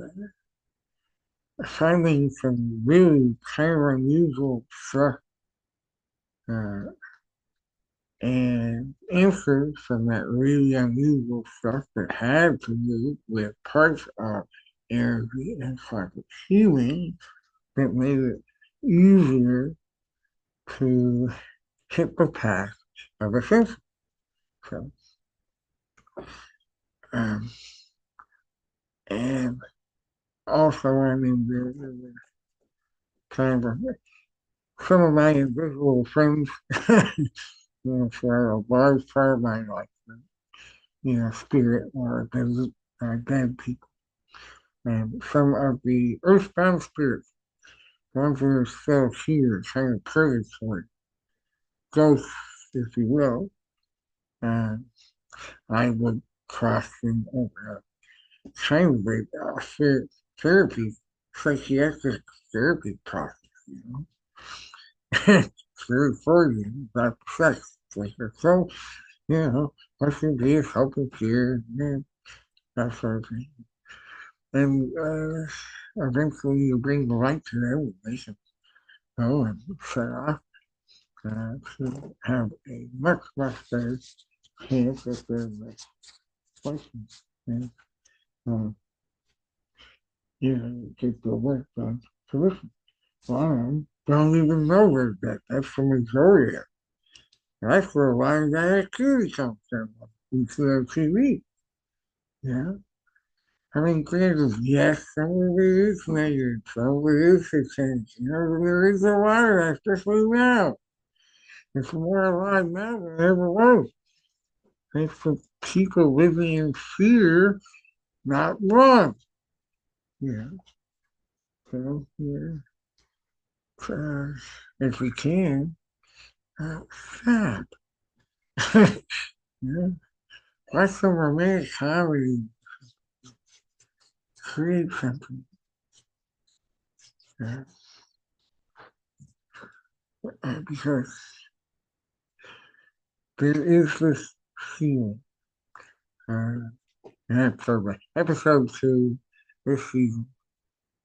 S1: finding some really kind of unusual stuff uh, and answers from that really unusual stuff that had to do with parts of energy and psychic healing that made it easier to hit the path of ascension. So, um, and also, I mean, there's kind of some of my invisible friends, for a large part of my life, spirit or dead people. And some of the earthbound spirits, ones that are still here, kind of purgatory, ghosts, if you will, and I would cross them over kind of a therapy, psychiatric therapy process, you know. It's very forgiving about sex. It's like, so, what should be is helping care, that sort of thing. And eventually you bring the light to them, they can go and set off to have a much, much better chance at their questions. And, uh, get the work done. So listen, well, I don't even know where that's the majority of it. That's where a lot of that activity comes from. We see on TV. Yeah. I mean, granted, yes, some of it is negative, some of it is attention. There is a lot of that, especially now. It's more alive now than it ever was. Thanks for people living in fear, not love. Yeah. So, yeah. uh, if we can, stop. Yeah. Watch some romantic comedy, create something. Uh, because there is this feeling. Uh, episode 2 this season.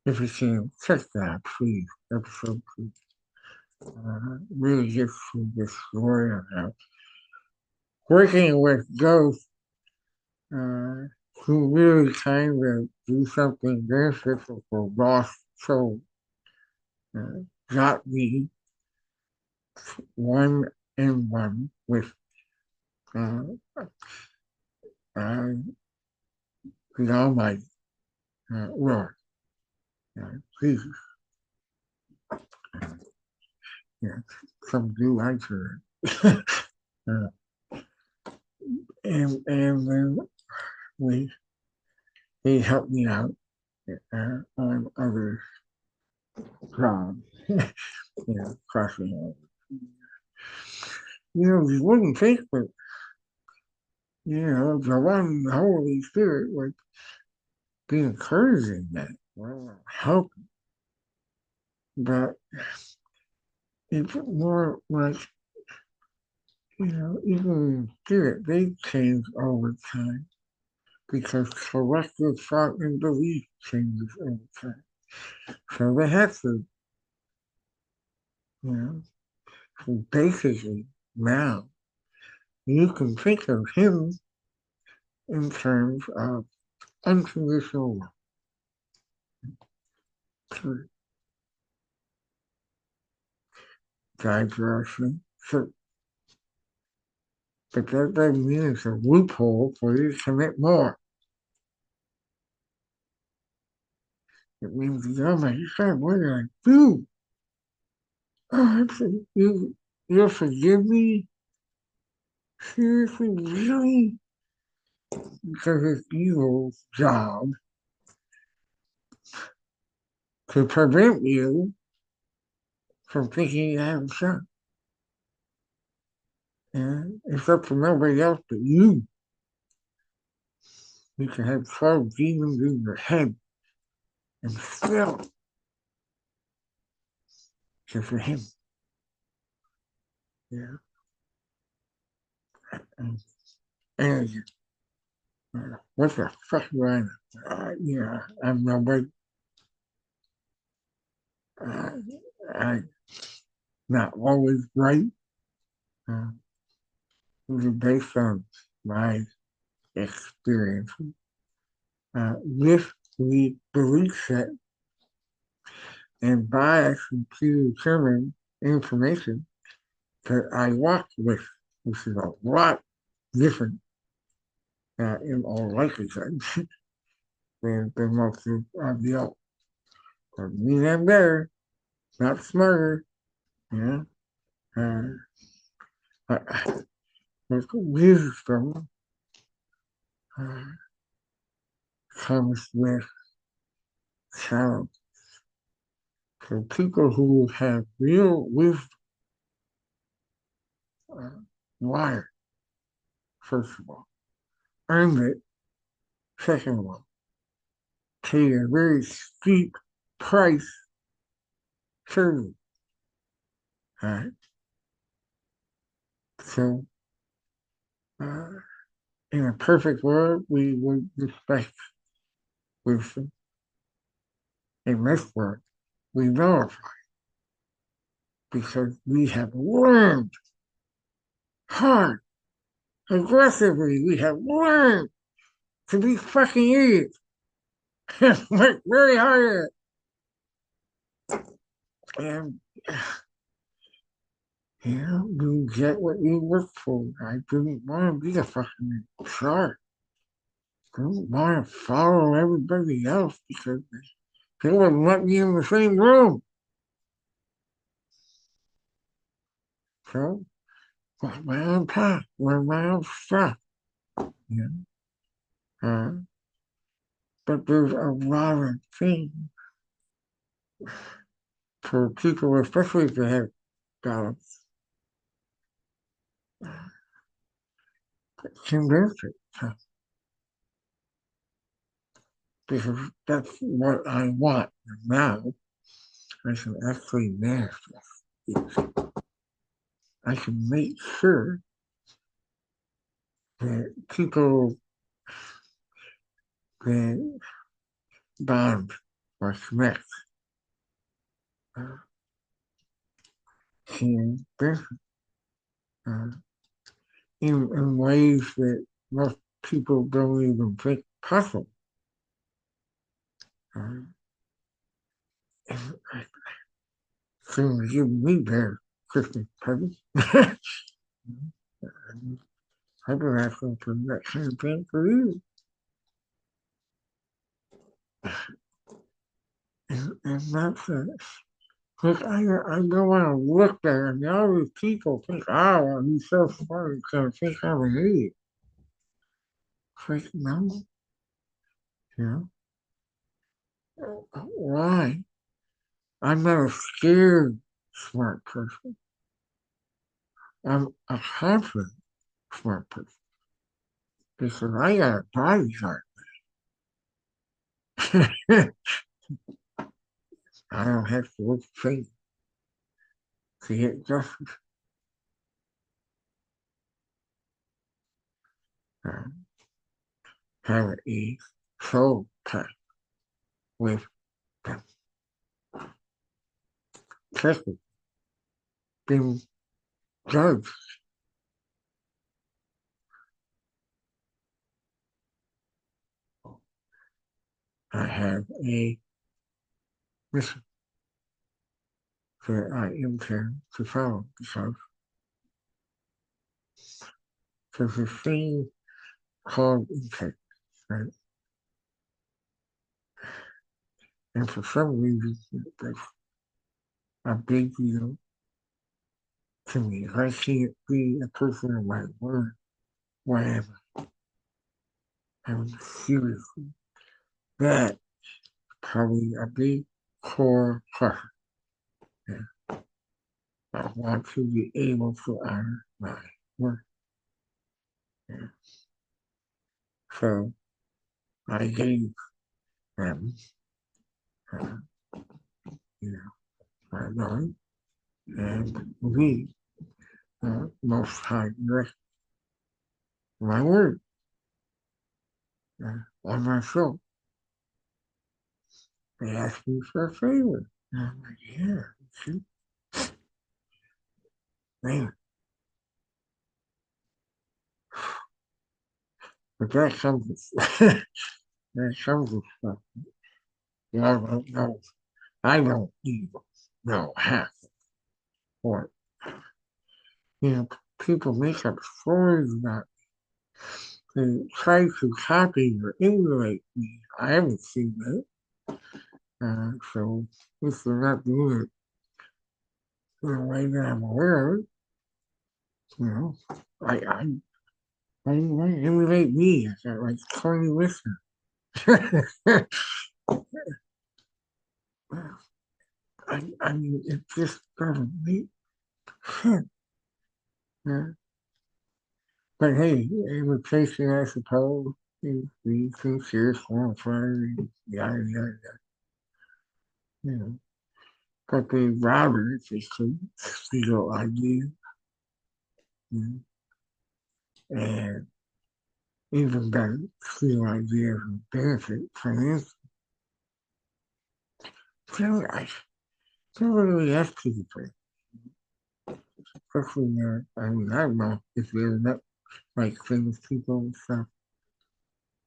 S1: If you can, check that, please. Episode 2 really gets to the story of how working with Ghost, uh, who really kind of do something beneficial for Lost Soul, uh, got me one in one with uh, uh, the Almighty Lord. Please, yeah, some do answer. uh, and then we he helped me out on other jobs. Crossing over. You wouldn't think, but the one Holy Spirit would be encouraging that, well, helping. But it's more like, even spirit, they change over time because collective thought and belief changes over time. So they have to, you know, so basically now you can think of him in terms of unconditional love. To guide direction. So, but that doesn't mean it's a loophole for you to commit more. It means, you said, what did I do? Oh, you'll forgive me? Seriously, really? Because it's evil's job to prevent you from thinking you have a son. And it's up to nobody else but you. You can have 12 demons in your head and still just for him. Yeah. And, and what the fuck do I know? I'm nobody. Uh, I'm not always right. Uh, These are based on my experience with the belief set and bias and predetermined information that I walk with, which is a lot different in all likelihood than most of the others. But me, I'm better, not smarter. Yeah. But with wisdom uh, comes with challenge. So people who have real wisdom, uh, wire, first of all, earned it, second of all, paid a very steep price serving. Right? So, uh, in a perfect world, we would respect wisdom. In this world, we nullify because we have learned hard, aggressively, we have learned to be fucking idiots. Work very hard at it. And you get what you look for. I didn't want to be a fucking shark. I didn't want to follow everybody else because they wouldn't let me in the same room. So, got my own path, learn my own stuff. You uh, but there's a lot of things for people, especially if they have jobs, can benefit because that's what I want. And now I can actually manifest it. I can make sure that people that bond or connect uh, can benefit uh, in ways that most people don't even think possible. Uh, and seem to give me their Christmas presents. I've been asking for that same thing for you. And that's it. Because I don't want to look there and all these people think, oh, well, he's so smart, he's going to think I'm an idiot. It's like, no, you know, why? I'm not a scared smart person. I'm a confident smart person because I got a bodyguard. I don't have to look fake to get justice. Uh, have a soul test with them. Tested, being judged. I have a mission that I intend to follow because there's a thing called integrity, right? And for some reason, that's a big deal to me. I can't be a person of my word when I'm serious. That's probably a big core question. Yeah. I want to be able to honor my word. Yeah. So I gave them, uh, you know, my knowledge and we, most high direct my word on my show. They asked me for a favor. And I'm like, yeah, see, man. But that comes with, that comes with stuff. You know, I don't know. I don't even know half what, you know, people make up stories about they try to copy or emulate me. I haven't seen that. So if they're not doing it in a way that I'm aware of, you know, I, I, I emulate me. I got like 20 listeners. I mean, it just doesn't make sense. Yeah. But hey, imitation, I suppose, is the sincere form of flattery, yada, yada, yada. You know. But the robbers, they could steal ideas, you know, and even better, steal ideas and benefit financially. So I don't really ask people, especially, I mean, I don't know if they're not like famous people and stuff.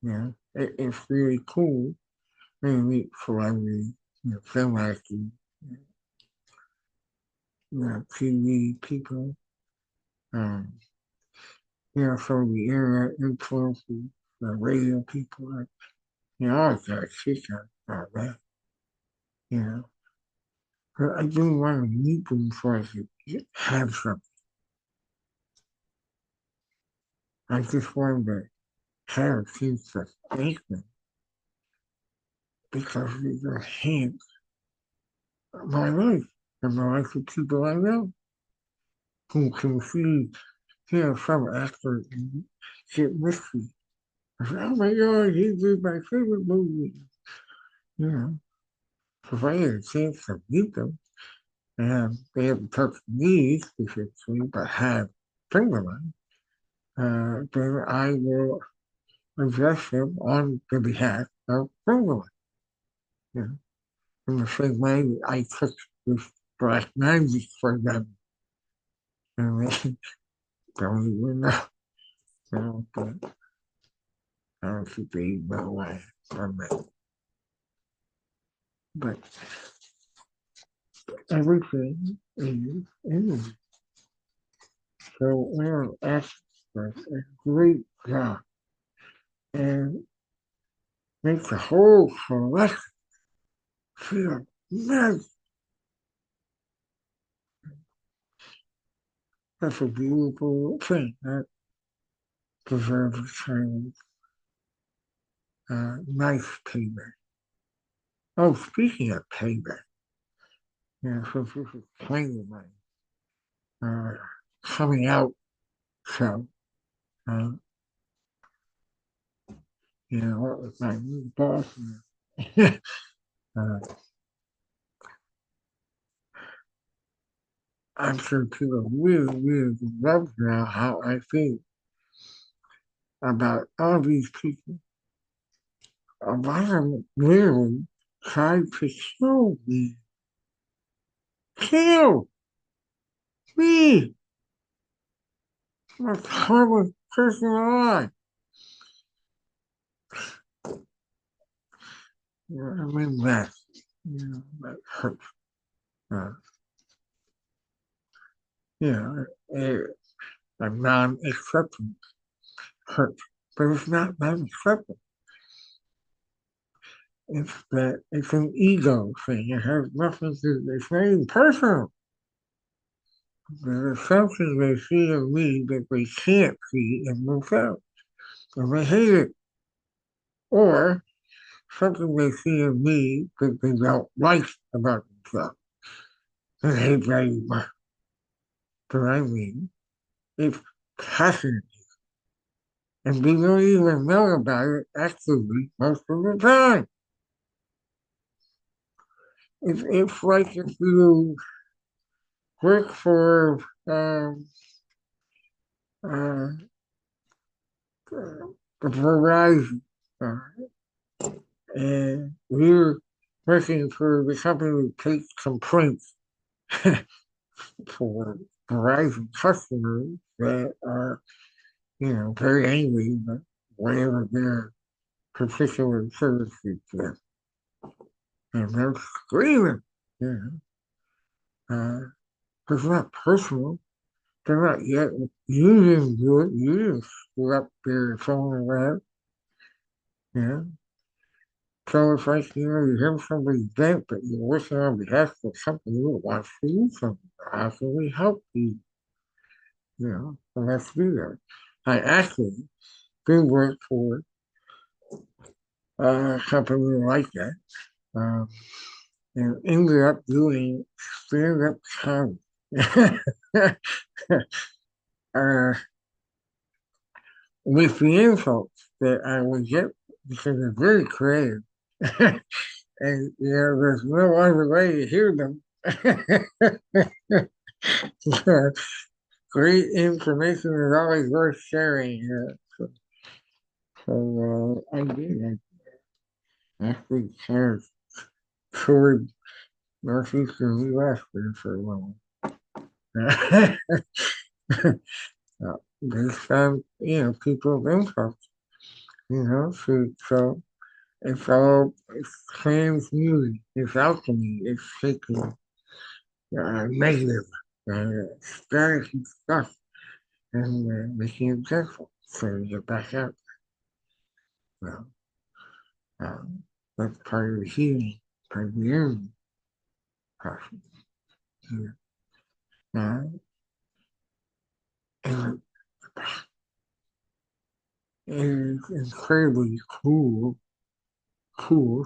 S1: You know, it's really cool when you meet celebrities, you know, film actors, you know, TV people, um, you know, some of the internet influencers, radio people, like, you know, all that shit out that, you know. But I didn't want to meet them before I could have something. I just wanted to have a piece of statement because of their hands. my life and the life of people I know who can see, some actor and get mystery. I said, oh my God, he did my favorite movie. You know, so if I had a chance to meet them, and they haven't touched me specifically, but have Fingerling, then I will address them on the behalf of Fingerling. You know, in the same way that I took this black magic for them, and they don't even know. But I don't think they know why I'm that. But everything is. So Aaron asked us a great job and makes the whole collection feel nice. That's a beautiful thing that deserves a kind of nice payback. Oh, speaking of payback, since this is kind of my uh, coming out show, uh, what was my new boss? uh, I'm sure people really, really love now how I feel about all these people. A lot of them really tried to kill me, most harmless person alive. I mean, that hurts. Uh, you know, a non-acceptance hurts, but it's not non-acceptance. It's that it's an ego thing. It has nothing to. It's not even personal. There's something they see in me that they can't see in themselves, and they hate it. Or something they see in me that they don't like about themselves. They hate very much. But I mean, it's passionate. And we don't even know about it actively most of the time. It's like if you work for uh, the Verizon and we're working for the company that takes complaints for Verizon customers that are, very angry about whatever their particular service is there. And they're screaming, you it's not personal. They're not yet. You didn't do it. You didn't screw up their phone around. You know? So it's like, you have somebody vent, but you're working on behalf of something who wants to do something. How can we help you? And let's do that. I actually did work for a company like that and ended up doing stand-up comedy. uh, with the insults that I would get because they're very creative. And there's no other way to hear them. Great information is always worth sharing. So I did. I actually kind toured northeastern U.S. there for a while. Based on, people's insults, so it's transmuting, it's alchemy, it's taking negative, static stuff and making it gentle so you get back out. Well, that's part of the healing, part of the healing process. Yeah. And it is incredibly cool, COOL,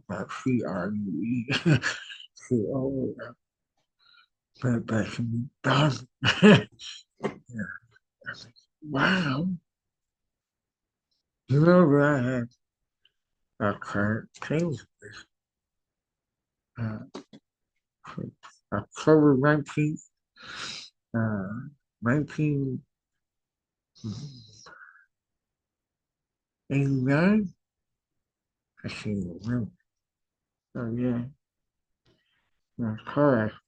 S1: not CRUE. see, oh, that can be done. Yeah. I said, wow, you know that I had a current change this uh, October 19th, uh, 1989. I can't even remember. Oh, yeah, my car accident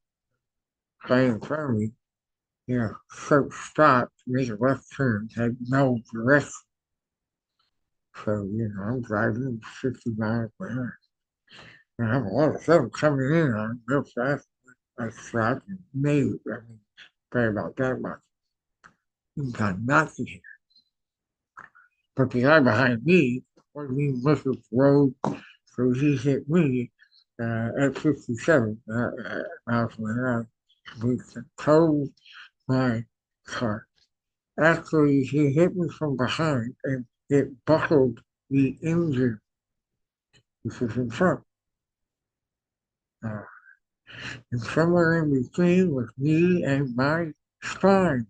S1: right in front of me. Yeah, so stopped, made a left turn, had no direction. So, I'm driving 60 miles per hour. And I have a lot of stuff coming in on real fast. I stopped and made it. I mean, sorry about that much. He got nothing here. But the guy behind me was in Motherf Road, so he hit me at 57 miles an hour. We towed my car. Actually, he hit me from behind and it buckled the engine, which is in front. Uh, and somewhere in between was me and my spine.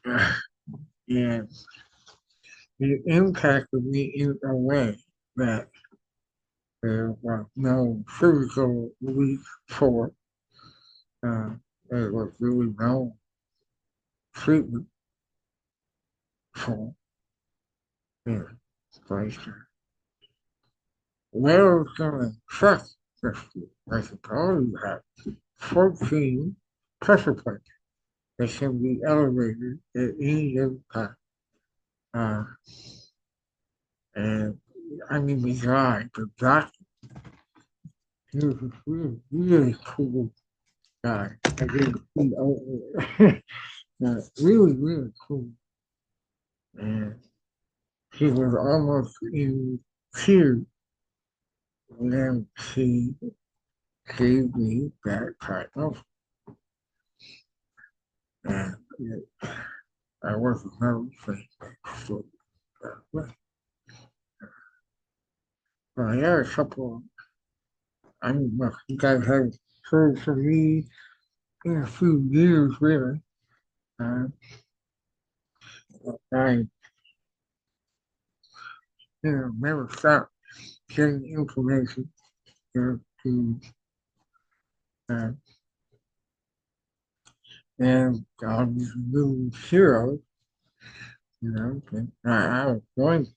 S1: And it impacted me in a way that there was no physical relief for. Uh, there was really no treatment for. Yeah, like, where was going to trust this? I suppose you have 14 pressure points that can be elevated at any given time. Uh, and I mean, the doctor, he was a really, really cool guy. I didn't see really, really cool. And he was almost in tears when he gave me that diagnosis. And I wasn't nervous. So, but I had a couple, I mean, well, you guys have heard from me in a few years, really. Uh, I, never stopped getting information to uh, and on these new heroes, and I was going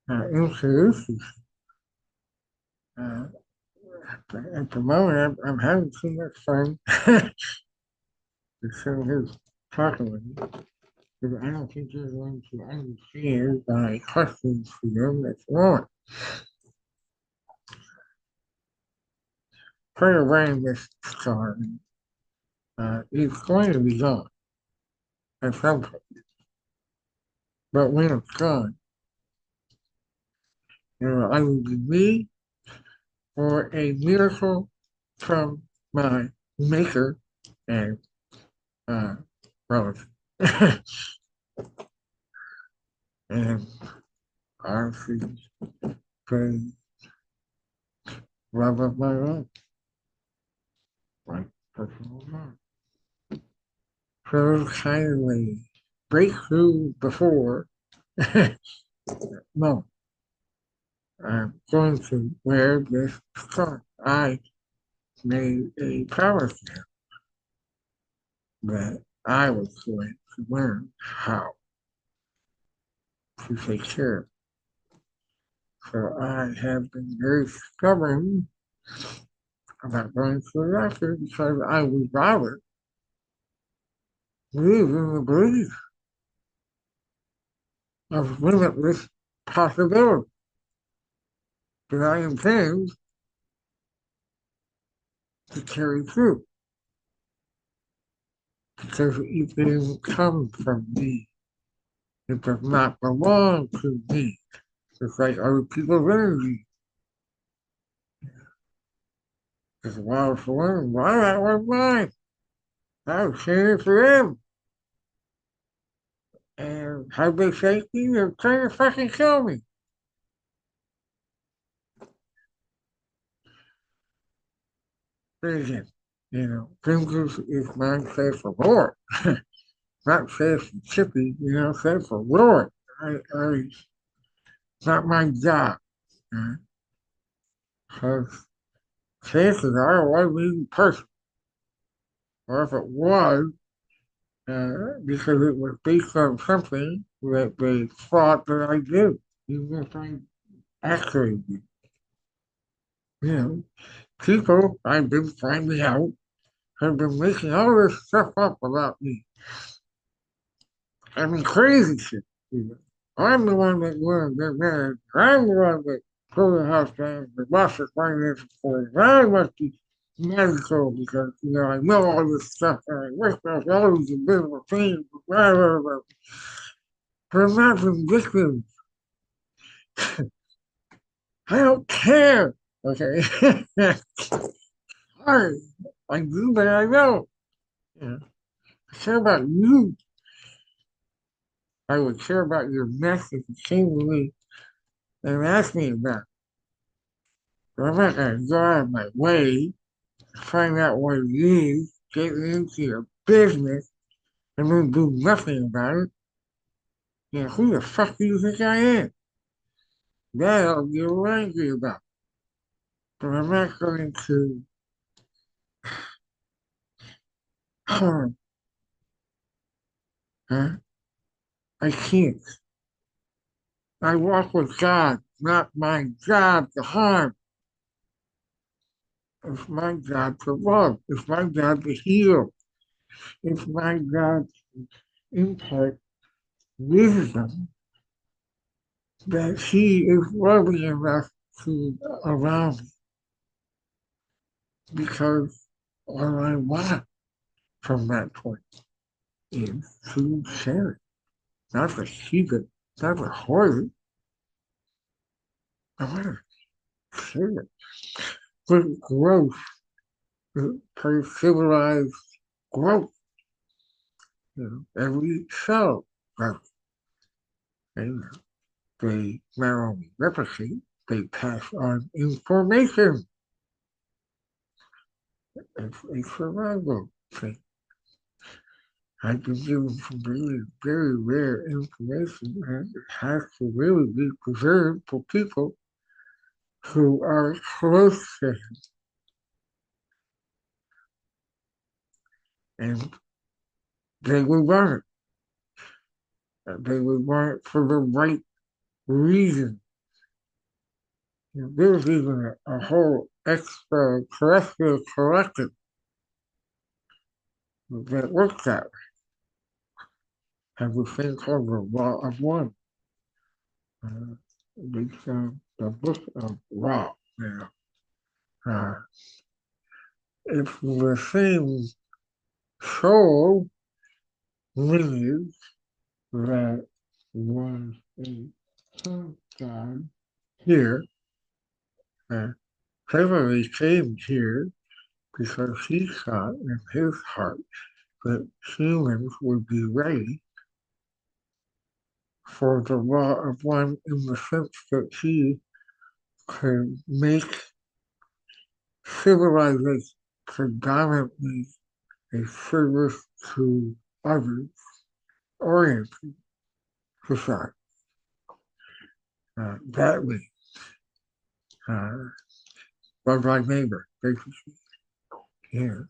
S1: to introduce these. Uh, but at the moment, I'm having too much fun to show his talking with me. Because I don't think they're going to understand my questions for them that's wrong. Part of running this car is going to be gone at some point. But when it's gone, I will be me or a miracle from my maker and relative. And honestly, they love of my life, like personal love. So it's kind of a breakthrough before. No, I'm going to wear this scarf. I made a promise to him that I was going to learn how to take care of it. So I have been very stubborn about going to the doctor because I would rather live in the belief of limitless possibility that I intend to carry through because it didn't come from me. It does not belong to me. It's like other people's energy. It's wild for them. Why that was mine? I was saying it for them. And how they say me? They're trying to fucking kill me. But again, Pringles is mine safe for war, not safe for Chippy, safe for war. It's not my job. Because chances are it wasn't even personal. Or if it was, because it was based on something that they thought that I did, even if I actually did. You know, people I've been finding out have been making all this stuff up about me. I mean, crazy shit. Even. I'm the one that won that married. I'm the one that pulled the house down, that lost the financial for I must be magical because, I know all this stuff and I wish I was always a bit of a pain, blah, blah, blah. But I'm not vindictive. I don't care. Okay. Sorry. I do, but I don't. Yeah. I care about you. I would care about your mess if you came to me and asked me about it. But I'm not going to go out of my way to find out what it is, get into your business, and then do nothing about it. Who the fuck do you think I am? That I'll get angry about. But I'm not going to harm. Huh? I can't. I walk with God, not my job to harm. It's my job to love. It's my job to heal. It's my job to impart wisdom that He is loving enough to allow me. Because what I want from that point is to share it, not to keep it, not to hoard it. I want to share it. With growth, per civilized growth, every cell growth. And they not only replicate, they pass on information. It's a survival thing. I've been given some really very rare information and it has to really be preserved for people who are close to him. And they would want it. They would want it for the right reason. There's even a whole extraterrestrial collective that works that way. Have a thing called the Law of One. Based on the book of Ra. Uh, it's the same soul lineage that was a sun god here. Uh, Heavenly came here because he thought in his heart that humans would be ready for the law of one in the sense that he could make civilization predominantly a service to others oriented society. That way, love thy neighbor, basically. Yeah.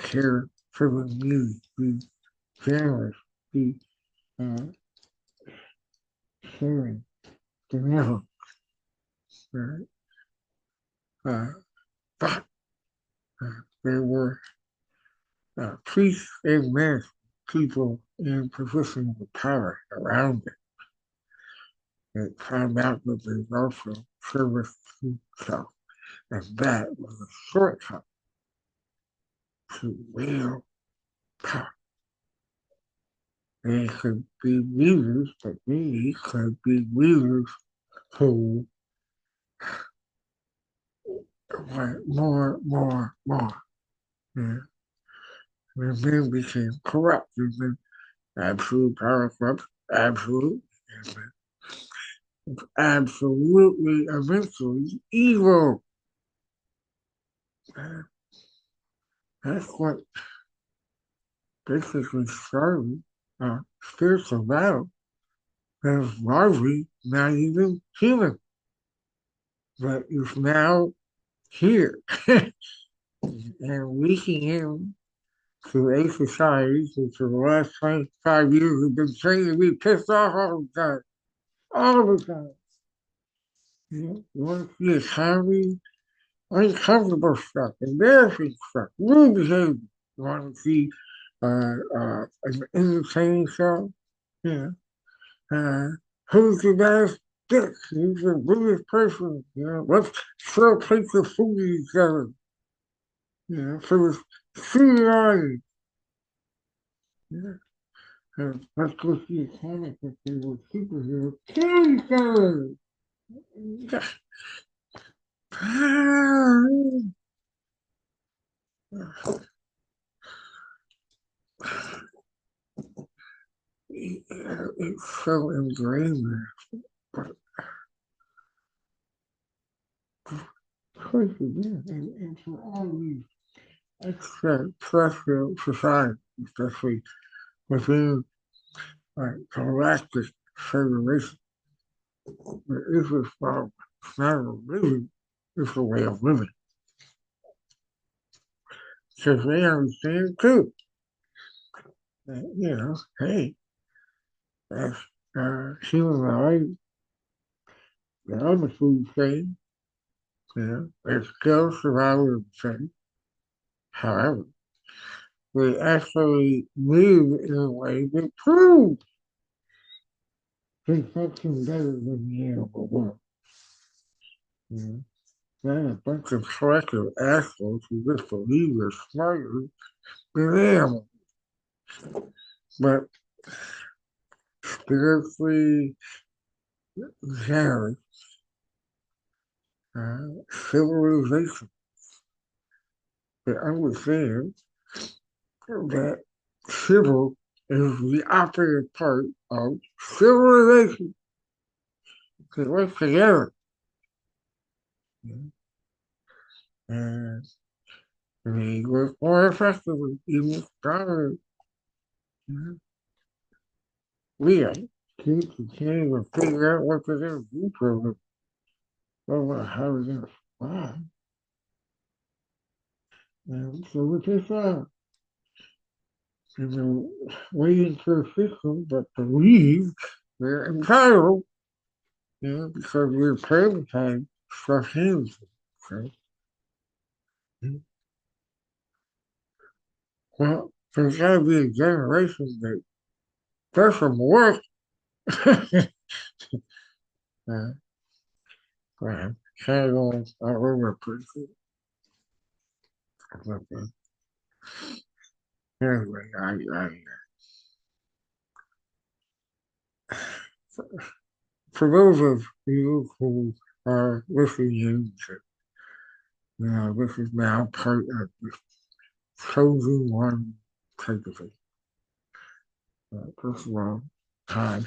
S1: Care for the needy, be generous, be uh, sharing, benevolent. Right? Uh, but there were priests and men, people in positions of power around it that found out that there's also service to self. And that was a shortcut to real power. They could be leaders, but we could be leaders who want more, more, more. Yeah. And then became corrupt. And then absolute power corrupts absolute. And absolutely, eventually evil. uh, that's what basically started spiritual battle. There's largely not even human, but is now here and reaching in to a society which for the last 25 years have been saying to be pissed off all the time. All the time. You want to see economy, uncomfortable stuff, embarrassing stuff, rude behavior. You want to see an entertaining show? Yeah. Uh, who's the best dick? Who's the rudest person? You know, let's throw plates of food at each other. You know, for the student audience. Yeah. Let's go see a comic book they were superheroes. Kill each other! It's so ingrained there. But of course it is. And for all these extraterrestrial societies, especially within like galactic federation, there is this problem. It's not a religion, it's a way of living. Because they understand too that, hey, as human life, the other food chain, it's still survival of the chain. However, they actually live in a way that proves they function better than the animal world. You know? Not a bunch of collective assholes who just believe they're smarter than animals. But spiritually generous civilization that understand that civil is the operative part of civilization. They work together. You know? And they work more effectively, even stronger. You know? We kids who can't even figure out what they're going to do for them. Well, how they're going to survive. And so we just waiting for a system that believe they're entitled, because we're privatized stuff in. Okay? Well, there's got to be a generation that does some work. uh, well, kind of going all over pretty good. But, anyway, for those of you who are listening in, this is now part of the chosen one type of thing. First of all, hi.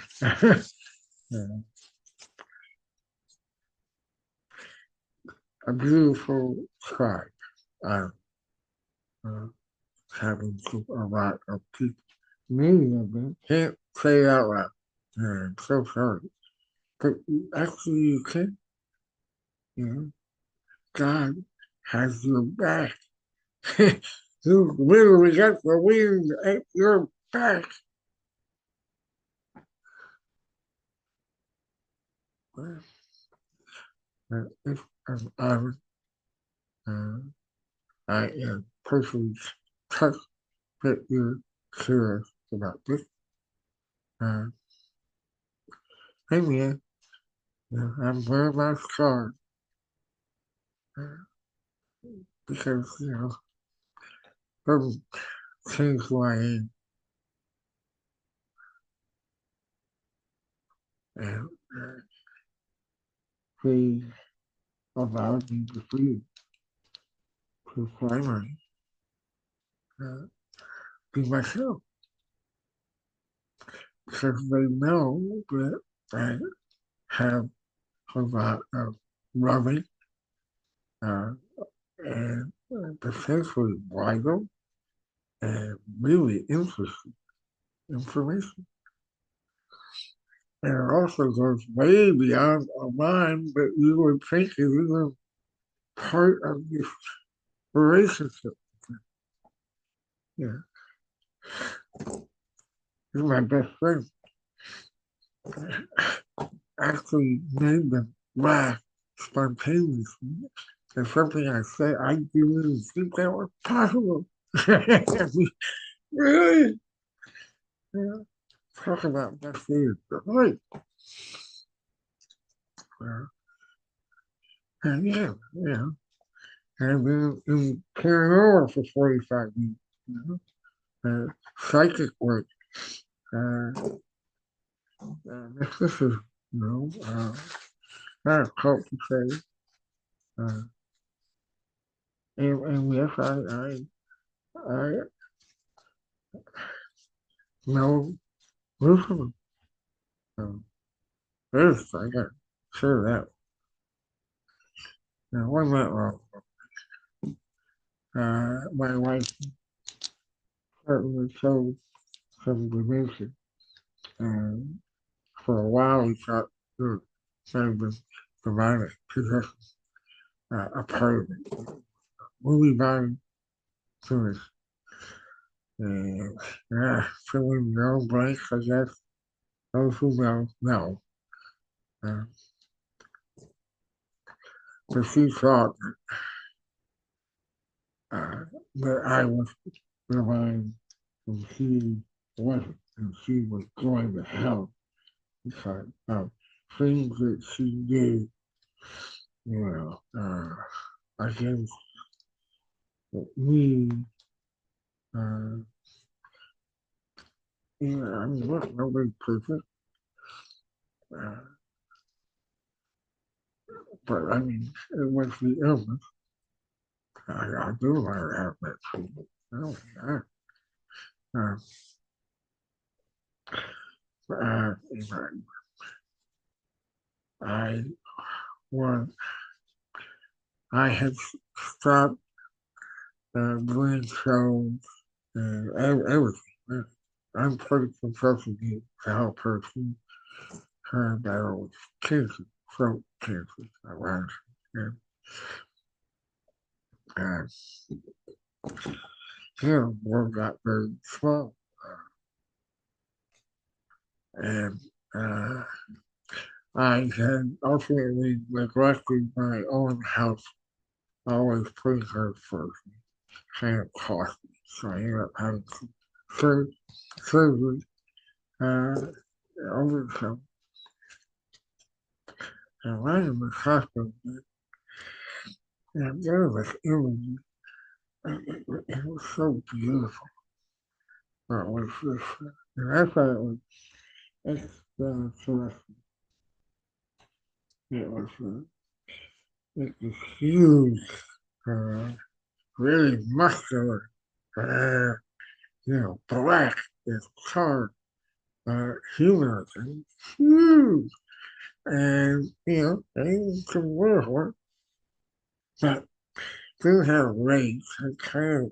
S1: A beautiful tribe. I'm uh, having to a lot of people. Many of them can't say it out loud. I'm so sorry. But actually, you can. You know, God has your back. You literally got the wind at your back. If I'm honest, uh, I am personally touched that you're serious about this. Uh, hey man, I'm very much sorry uh, because, doesn't change who I am. And they allowed me to free to finally uh, be myself because they know that I have a lot of loving, uh, and potentially vital and really interesting information. And it also goes way beyond a mind that you would think is even part of this relationship. Yeah, he's my best friend. Actually made them laugh spontaneously. And something I said, I didn't even think that was possible. Really? Yeah. Talk about best friends. Right. Uh, and yeah. And then in carrying over for 45 minutes. You psychic work. Uh, this is, not a cult to say. Uh, and yes, I know Lucifer. So this, I got sure that. Now, one went wrong. My wife certainly showed some dementia. And for a while, we thought it was kind of demonic possession, a part of it. Movie buying to and fill in your own blanks, I guess. Those who know. Uh, but she thought that I was divine and she wasn't, and she was going to hell because of things that she did, against me. Uh, I mean, look, nobody's perfect, uh, but I mean, it was the illness. I do want to have that treatment. Oh, yeah. Uh, uh, I was, I had stopped doing shows and everything. I'm pretty compulsive to help person her battle with cancer, throat cancer, ironically. And uh, world got very small. And I had ultimately neglected my own health, always putting her first. Kind of cost me. So I ended up having some surgery over some. And right in the hospital, and there was image. It was so beautiful. It was just, and I thought it was extra. It was huge, uh, really muscular, uh, black as tar, humorous and huge. And, they can wear one, but didn't have legs and kind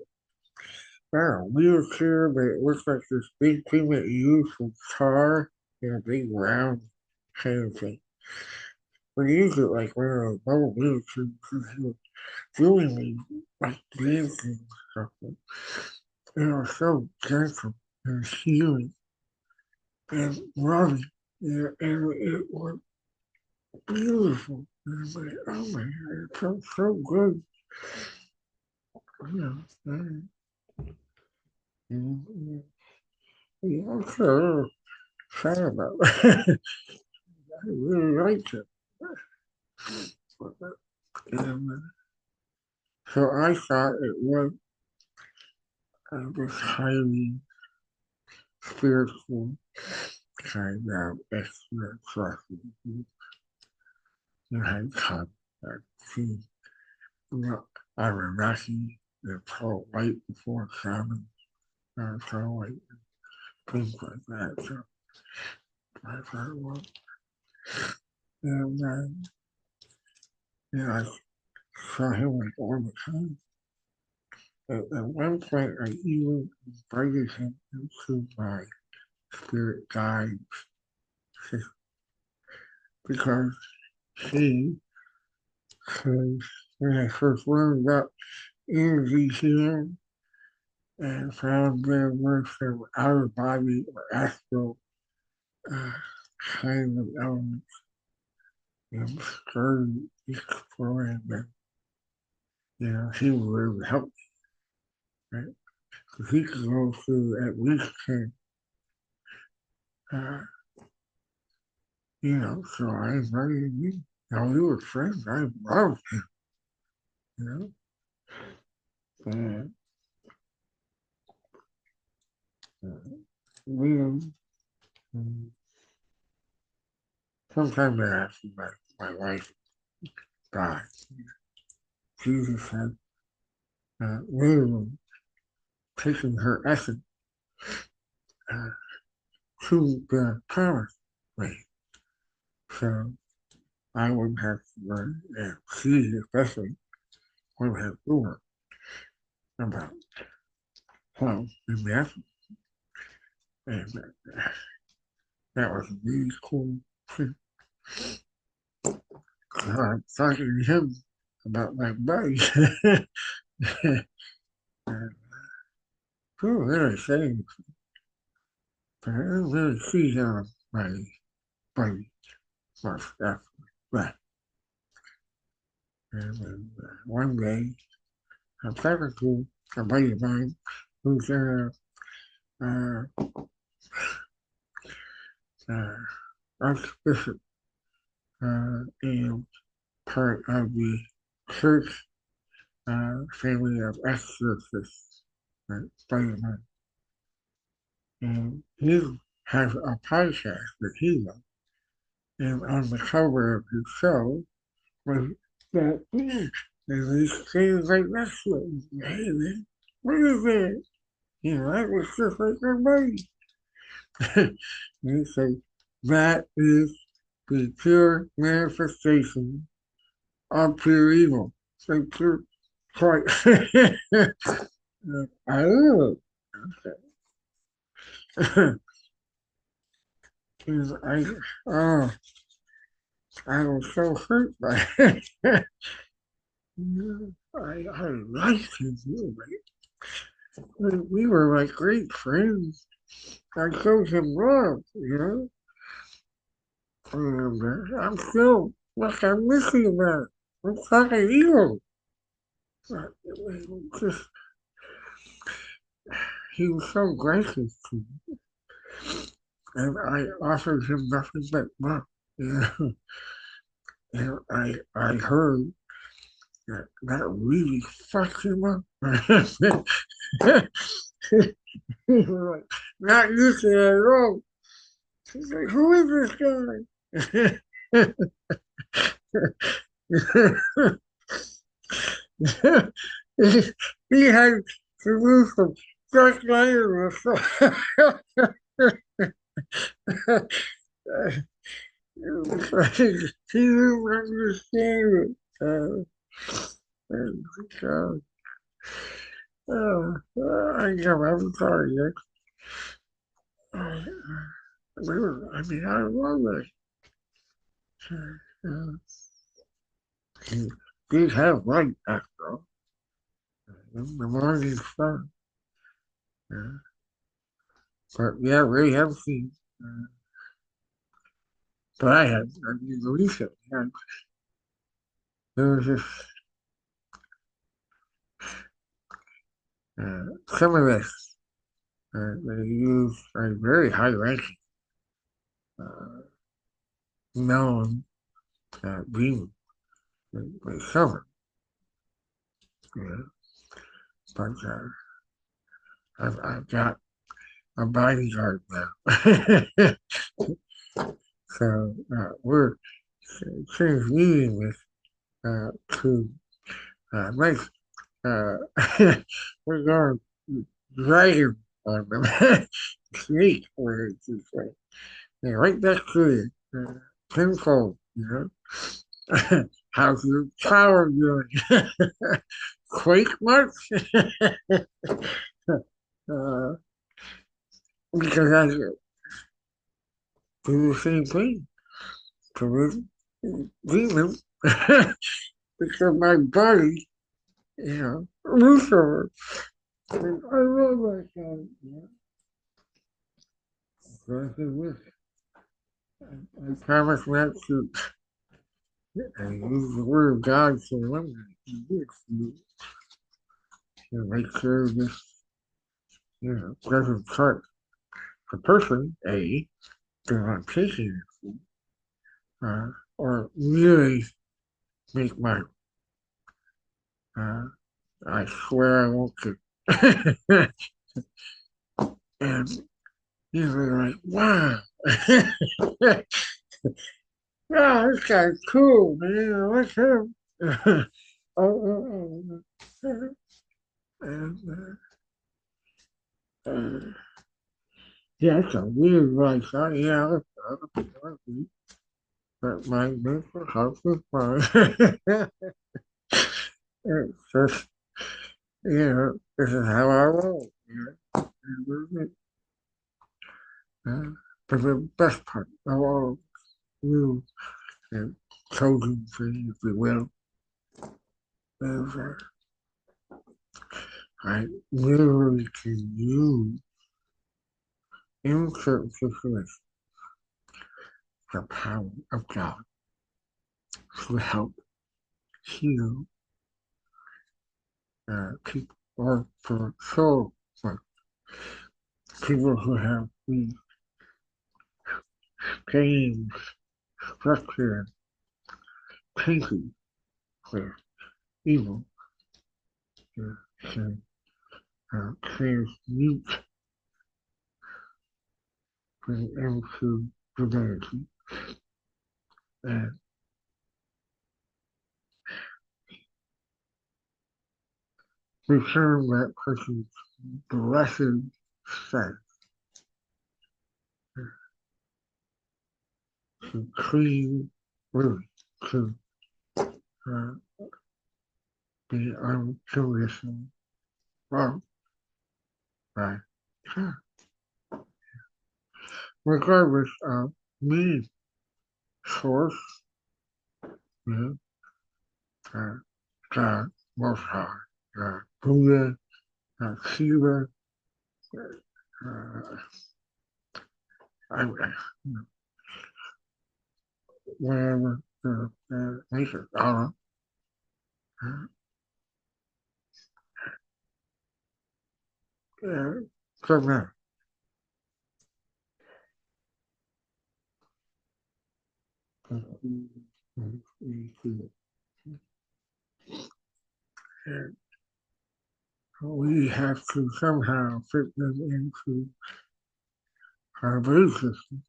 S1: of, wheelchair, but it looks like this big thing that you use for tar, big round kind of thing. We use it like one of those mobile wheelchairs because he was doing me like dancing and stuff. It was so gentle and healing and loving. And it was beautiful. And I was like, oh my God, it felt so good. And, I'm so sad about it. I really liked it. And so I thought it was this highly spiritual kind of experience. You had contact. See, Anunnaki, they're tall white before shaman, tall white, things like that. So I thought, well, and yeah, saw him like all the time. At one point, I even invited him into my spirit guide because he says when I first learned about energy healing and found there were some outer body or astral uh, kind of elements and started exploring them. He would really help me, right? Because he could go through at least 10. Uh, so I invited him. Now we were friends. I loved him, you know. And then sometimes I ask my wife died. Jesus had literally taken her essence uh, to the promised land. So I wouldn't have to learn, and she especially wouldn't have to learn about how in the essence. And that was a really cool thing. I'm talking to him about my buddy. And people really saying, but I didn't really see him my buddy much after that. And then one day, I'm talking to a buddy of mine who's uh, uh, archbishop and part of the church family of exorcists, right, buddy of mine. And he has a podcast that he does. And on the cover of his show was that man. And he stands right next to it. Hey man, what is that? That was just like our buddy. And he said, that is the pure manifestation of pure evil. So pure quite I don't know. Because oh, I was so hurt by it. I liked him, we were like great friends. I showed him love. And I'm still like I'm missing about it. I'm fucking evil. Just he was so gracious to me, and I offered him nothing but love. And I heard that really fucked him up. He was like, not used to it at all. He's like, who is this guy? he had to move from Dark Knight. He didn't understand it. And, I'm sorry. I mean, I love it. Uh, he did have light after all. The morning sun. Uh, but yeah, Ray have seen. But I had, I mean, recently, there was just some of this they use a very high ranking uh, known being by someone. Yeah. But I've got a bodyguard now. So we're transmuting this to make we're going to dragon on them. Sneak, where it's just right next to you, tenfold, how's your tower doing? Quake much? uh, because I do the same thing to demons. Because my body, Lucifer. I love that guy. I promise not to use the word of God to eliminate you to make sure this, doesn't hurt the person, A, does not take it, uh, or really make my, uh, I swear I won't to. And he's like, wow. Wow, this guy's cool, man. I like him. And, yeah, it's a weird lifestyle. Yeah, other people like me, but my mental health is fine. It's just, this is how I roll. Uh, but the best part of all you and chosen things, if you will, is I literally can use in certain situations the power of God to help heal people or for soul, for people who have been pain, structure, tainted with evil, to transmute into divinity and return that person's blessed sense to clean really to uh, be unconditional love by God, regardless of meaning, source, you know, uh, God, Most High, Buddha, Shiva, uh, you know, whatever nature, Allah, uh, yeah, doesn't matter. And we have to somehow fit them into our belief system.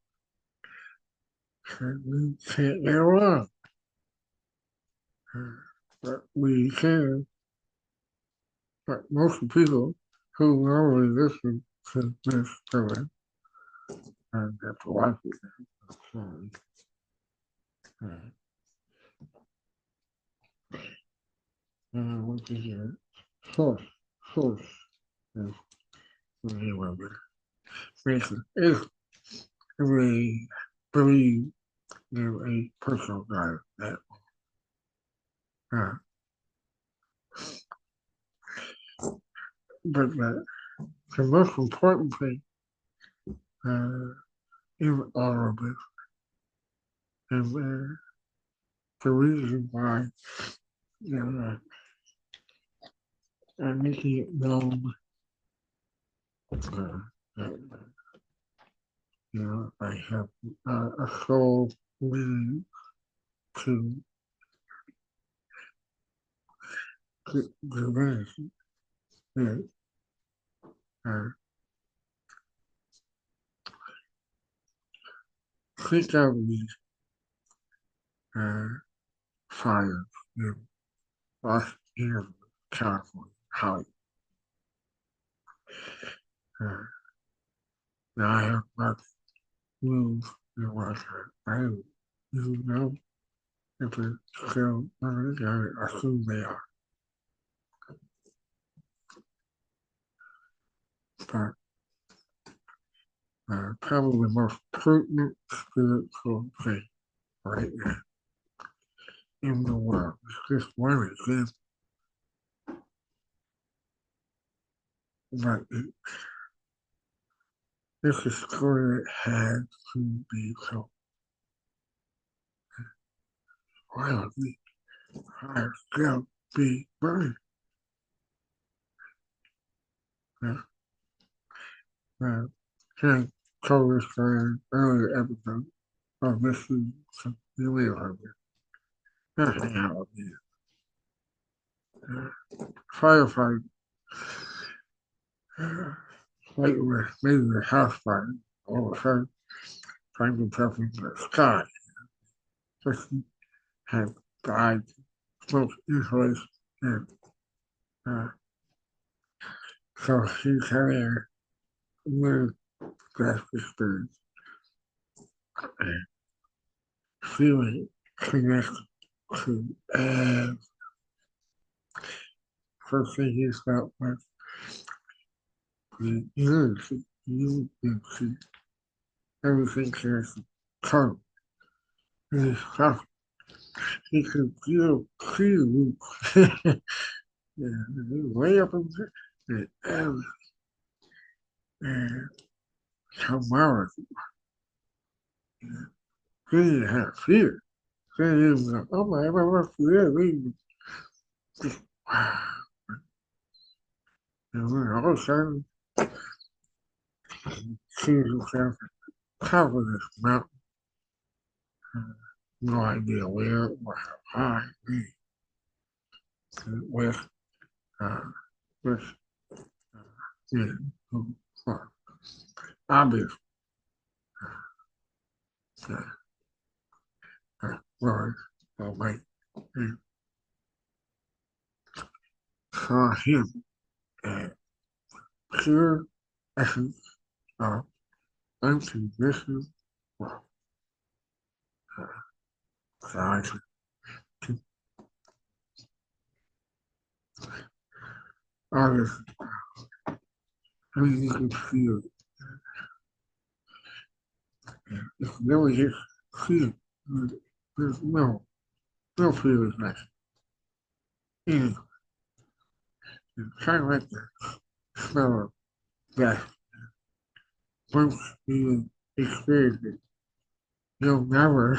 S1: And we can't get along. Uh, but we can, but most of the people who normally listen to this program and have to watch it, sorry, what is your source? Source is remember. Basically, if we believe in a personal God that uh, but the most important thing uh, in all of this is the reason why making it known that I have a soul leading to divinity. That uh, click out these uh, fires in Los Angeles, California, Hollywood. Uh, now I have not moved in Russia. I you know if it's still learning, I assume they are. But probably the most pertinent spiritual thing right now in the world is just one example, but this is a story that has to be told. Wildly, I shall be burned. Uh, uh, Ken told us in an earlier episode of this season, so you will have it. Hang out with me. Firefighting, like with maybe a house fire, all of a sudden, find himself in the sky. Person had died, smoke inhalation, and uh, so she's having a really best experience and feeling connected to and first thing he felt was the unity, everything has come. And he felt he could feel clearly way up in the and tomorrow he didn't have fear. He didn't go, oh my, I'm not fear. We just, and then all of a sudden, he sees himself at the top of this mountain. No idea where or how high he with, uh, with, you know, for obvious, uh, words, or like, and saw him as pure essence of unconditional love. Uh, so I can honest, I mean, you can feel it. It's really just feel it. There's no feeling like it. It's kind of like the smell of death. Once you experience it, you'll never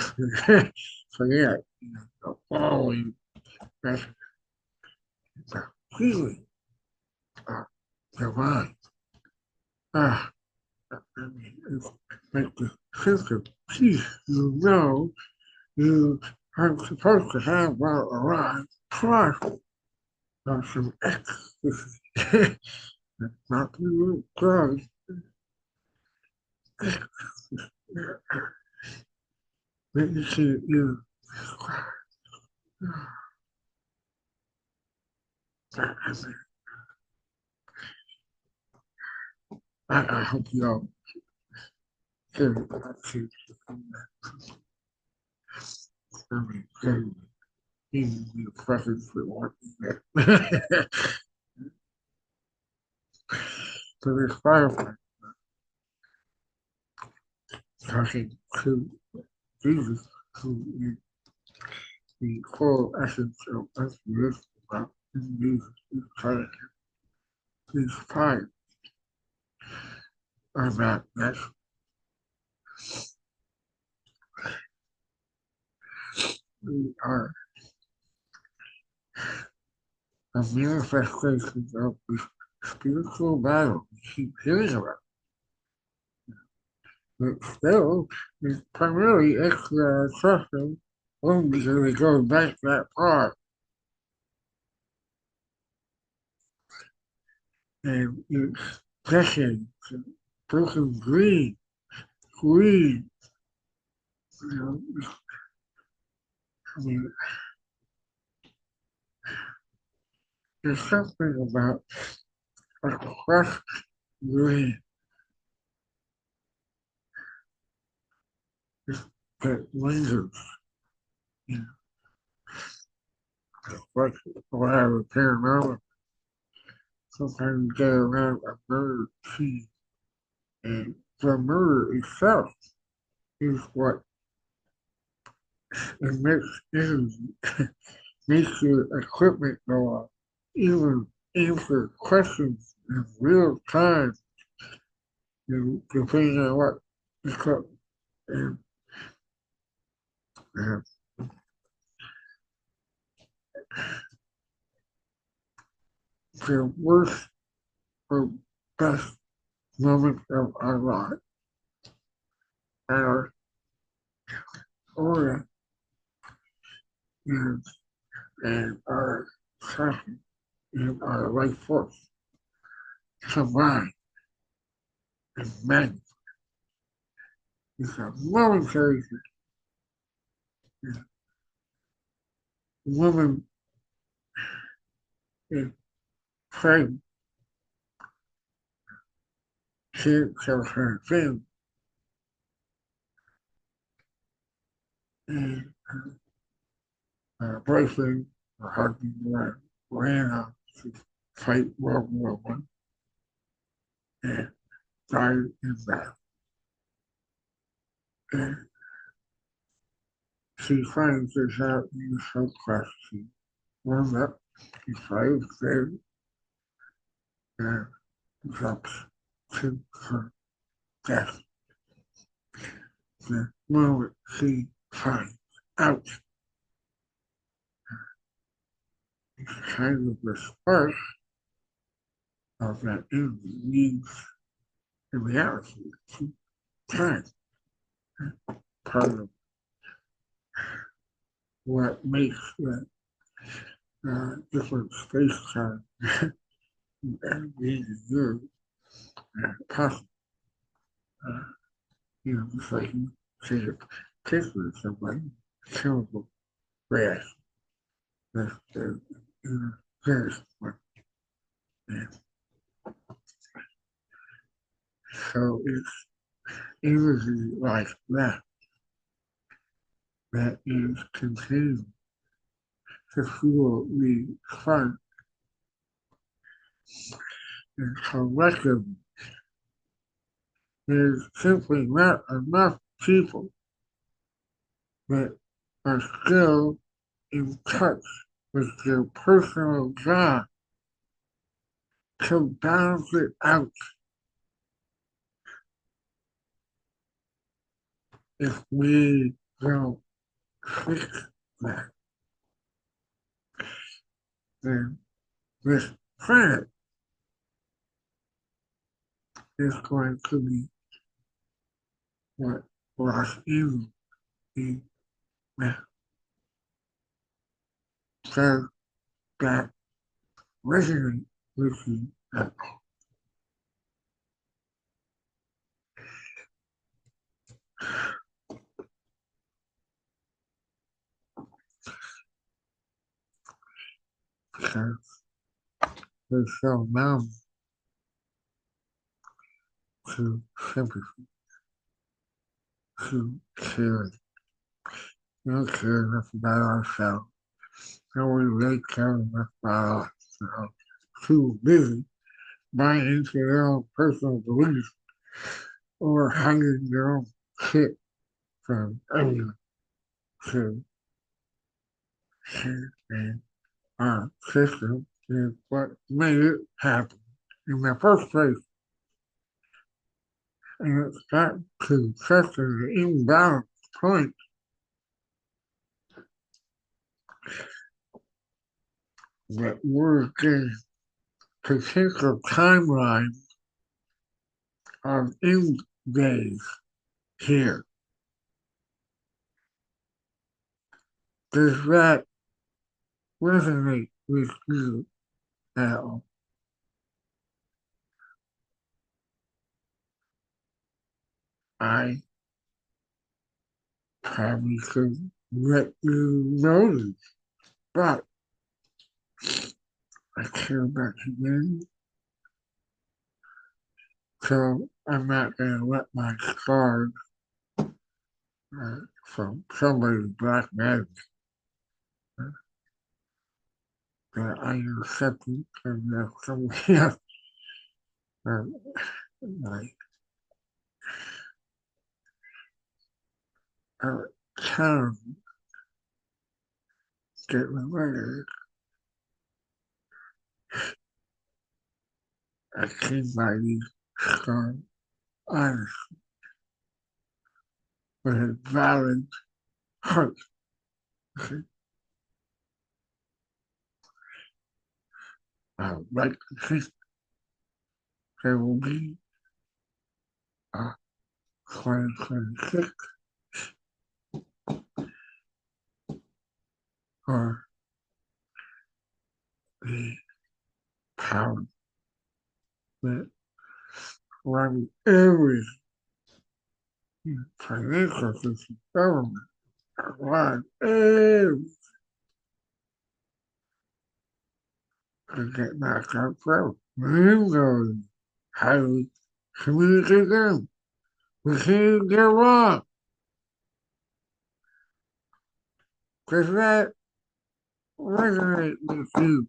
S1: forget, the following that's the feeling of divine. Ah, I mean, it's like the sense of peace. You know you are supposed to have while alive, plus some ecstasy. Not to drugs. Let me see you. I hope you all can see every in the presence with one that. So this firefighter talking to Jesus, who is the full essence of us this about in Jesus is trying to inspire about that we are a manifestation of this spiritual battle we keep hearing about. But still, it's primarily extra suffering only because it goes back that far. And it's decades, broken greed, you know, I mean, there's something about a crushed dream that lingers, you know. like what I was paranormal. Sometimes you get around a murder scene, and the murder itself is what emits energy, makes your equipment go off, even answer questions in real time, depending on what equipment. And, and the worst or best moments of our life are aura and, and our passion and our life force combined and magnified. It's a momentary thing. The woman is pregnant, she tells her family, and her boyfriend, her husband, ran out to fight World War One and died in battle. And she finds this out in the subclass. She warms up, she fights there, and drops to her death. The moment she finds out, it's kind of the spark of that energy needs in reality to time. Part of what makes the different space time being used possible. Uh, just like you take a picture of somebody, chemical reaction. That's very smart. And so it's energy like that that is contained to fuel the fun and collectively. There's simply not enough people that are still in touch with their personal God to balance it out. If we don't fix that, then this planet is going to be what Los Angeles is now. So that resonate with you at all. Because they're so numb to sympathy, to caring. We don't care enough about ourselves. Nobody really cares enough about us. Too busy buying into their own personal beliefs or hiding their own shit from everyone to share. And our system is what made it happen in the first place. And it's got to such an imbalanced point that we're getting potential timelines of end days here. Does that resonate with you at all? I probably could let you know this, but I care about humanity, so I'm not going to let my scars from somebody's black magic that I accepted and that somebody else uh, like kind of get related. I came by these strong, honest, with a valid heart. Like to think there will be a 2026 or the power that run every financial system, government, run every to get back up growth. Then goes how we communicate them. We can't get wrong. Because that resonates with you.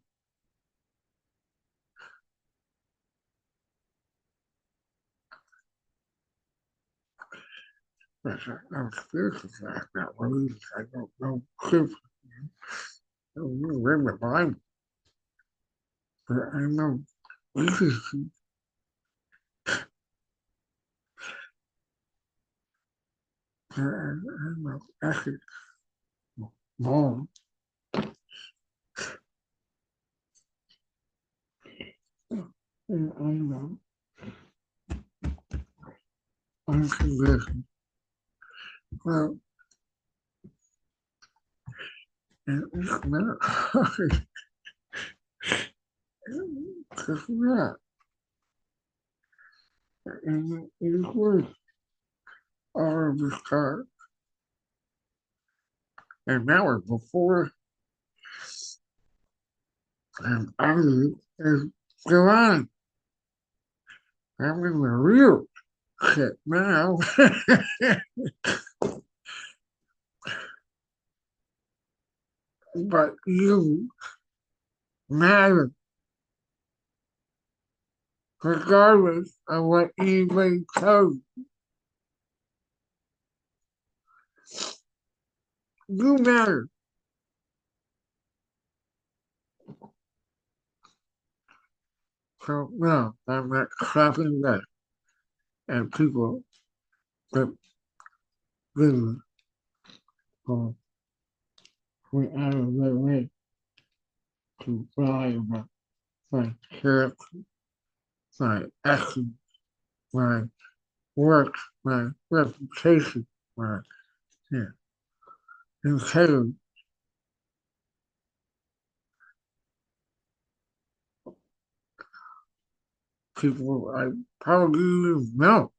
S1: I'm spiritual fact, not religious. I don't know scripture. I don't read the Bible, but I know Jesus. I know ethics, moral, and I know unconditional. Well, and it's not hard. It's not. And it is worth all of this time. And that was before and after is July. I'm in the real shit now. But you matter regardless of what anybody tells you. You matter. So no, I'm not clapping back at people that really go went out of their way to lie about my character, my action, my work, my reputation, my yeah, integrity. People I probably didn't even know.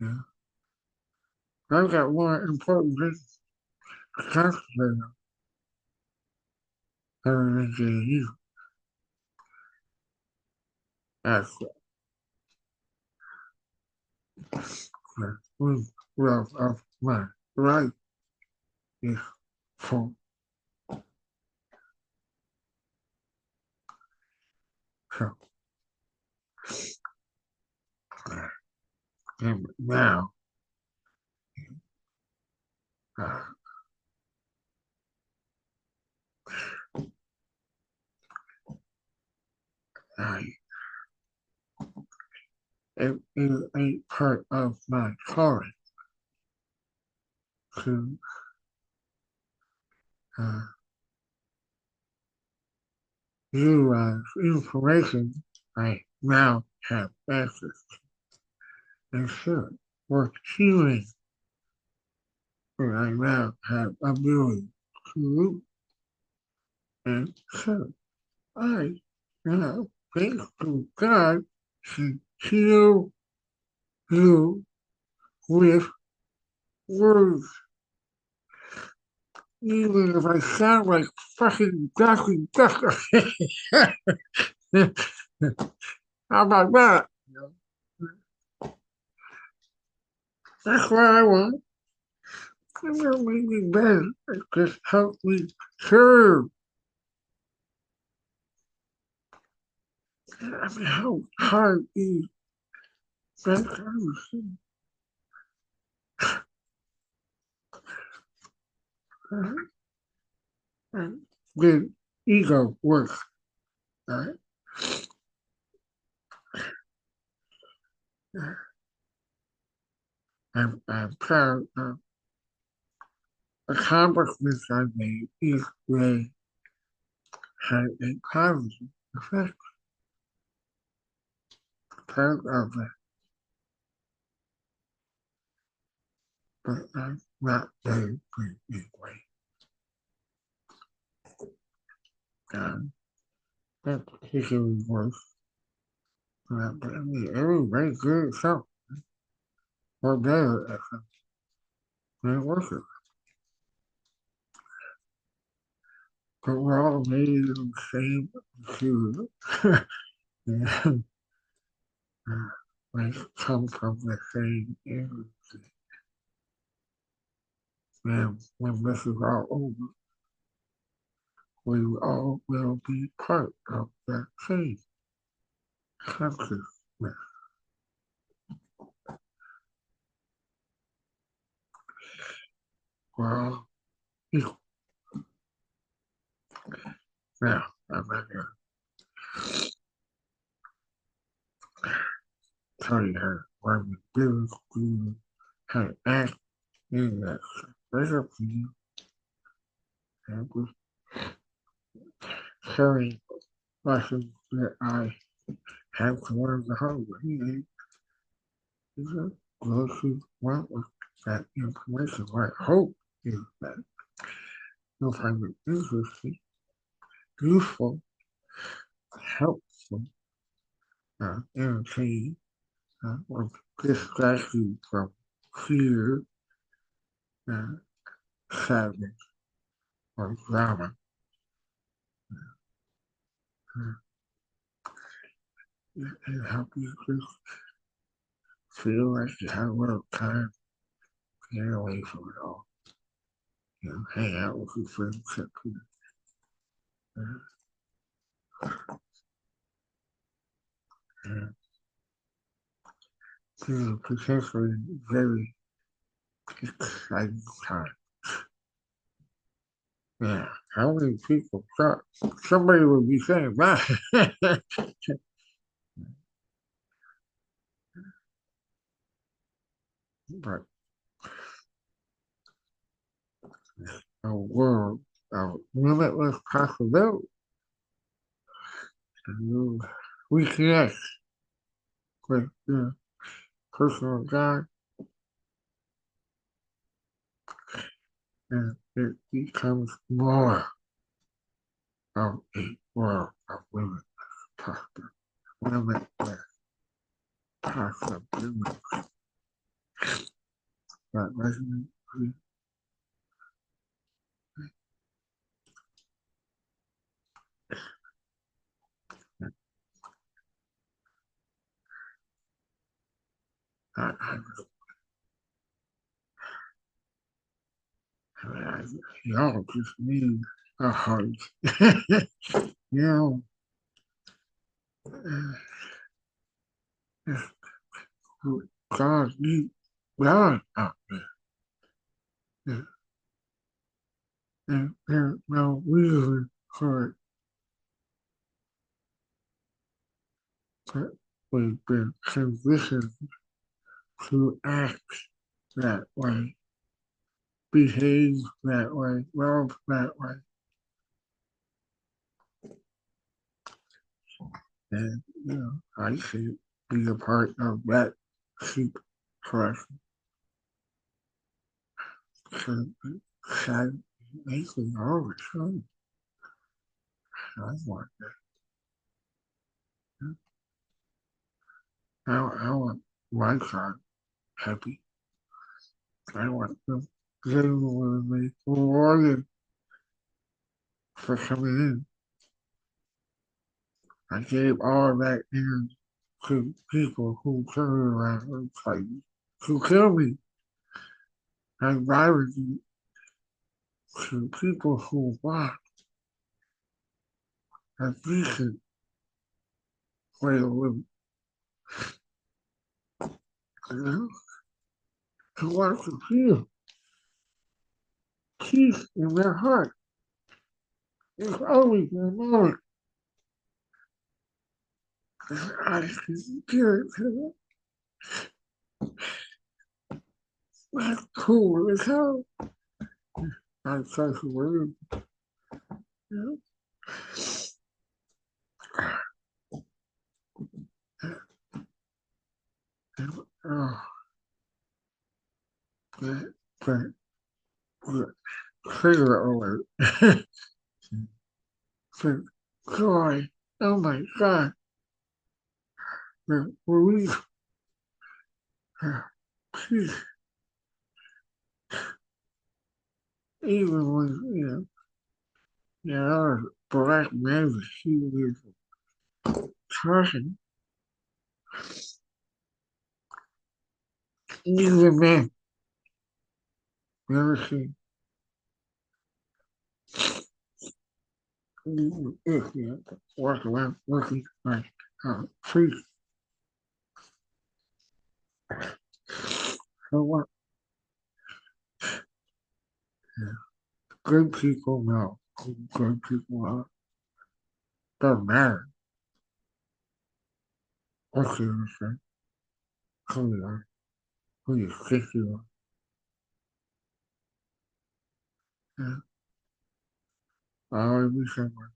S1: Yeah. I've got more important things to concentrate on than to you. That's the wealth of my life is for. So, and now, uh, I, it is a part of my calling to uh, utilize information I now have access and share for healing that I now have ability to do and share. I now, thanks to God, can heal you with words, even if I sound like fucking Ducky Duck. How about that? That's what I want. It don't make me better. It just helps me serve. I mean, how hard is that kind of thing? And the ego works, right? I'm proud of accomplishments I made if they had a positive effect. Proud of that, but I'm not very good anyway. That particularly works. But I mean, everybody's good at something or better at something. They work it. But we're all made of the same material. And we come from the same energy. And when this is all over, we all will be part of that same consciousness. We're all equal. Now, I'm not going to tell you how to run the business, do how to act, any of that stuff. That's up to you. I'm just sharing lessons that I have to learn the hard way. And just those who want with that information, what I hope is that you'll find it interesting, useful, helpful, entertaining, or distract you from fear, uh, sadness, or drama. Uh, and help you just feel like you have a little time to get away from it all. You know, hang out with your friends, and potentially very exciting time. Yeah, how many people thought somebody would be saying that? But a world of limitless possibility. And you reconnect with your personal God, and it becomes more of a world of limitless possibility. Limitless possibility. That resonates with you. Y'all just need a hug. You know, it's God need God out there. Yeah. And there's no reason for it, but we've been conditioned to act that way, behave that way, love that way. And, you know, I should be a part of that sheep collection. So, sad, making all the time. I want that. I want my child happy. I want them genuinely rewarded for coming in. I gave all of that in to people who turned around and tried to kill me. anxiety to people who want a decent way of living, you know, who want to feel peace in their heart. There's always a moment that I can get it to them. That's cool as hell. I try to live, you know. But, but trigger alert. For joy, oh my God, the relief, the peace, even when, black man that she was talking, even then, never seen, even if, walk around looking like freak. So what? Yeah. Good people know who good people are. Doesn't matter what you understand, who you are, who you think you are. Yeah. Always be someone.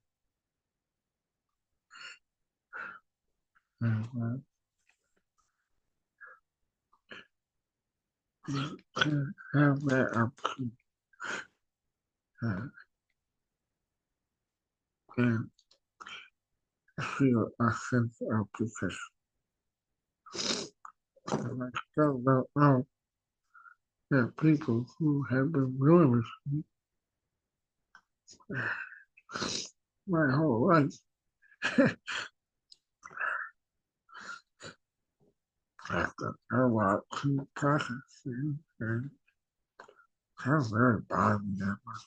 S1: Yeah, you can have that opportunity. And feel a sense of protection. And I still don't know that people who have been doing this my whole life have to know about to process things and how very bother me that much.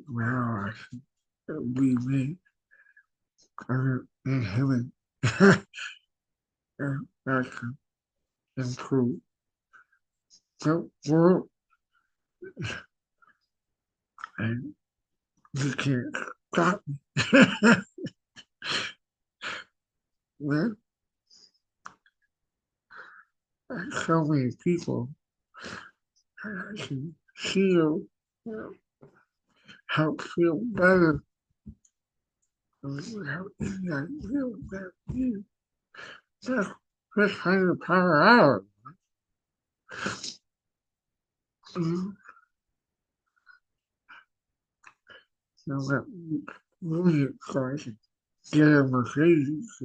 S1: Now I should be me in heaven and I can improve the world and you can't stop me. Well, so many people can feel, help feel better. Help feel better. Just, just kind of power out. You know, that really exciting. Get a Mercedes.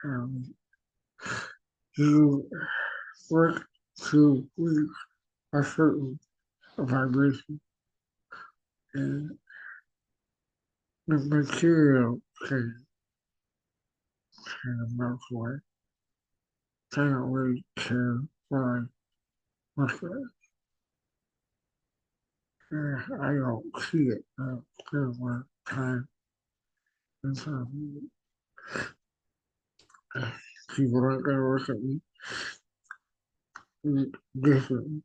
S1: um, you work to reach a certain vibration and the material can melt away. They don't really care why what's that. I don't see it. I don't care what time and so people aren't gonna look at me differently.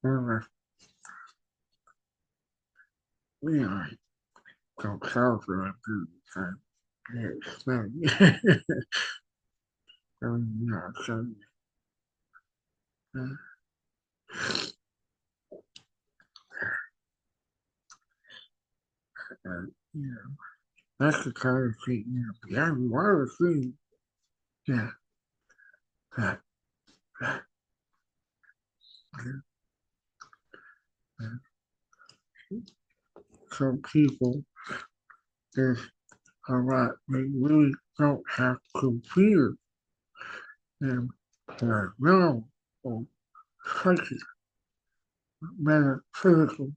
S1: Unless, I don't tell for that period of time. It's funny. So, uh, yeah, that's the kind of thing, yeah, one of the things, yeah, that, that, that some people, there's a lot, they really don't have to fear them for normal or psychic, metaphysical,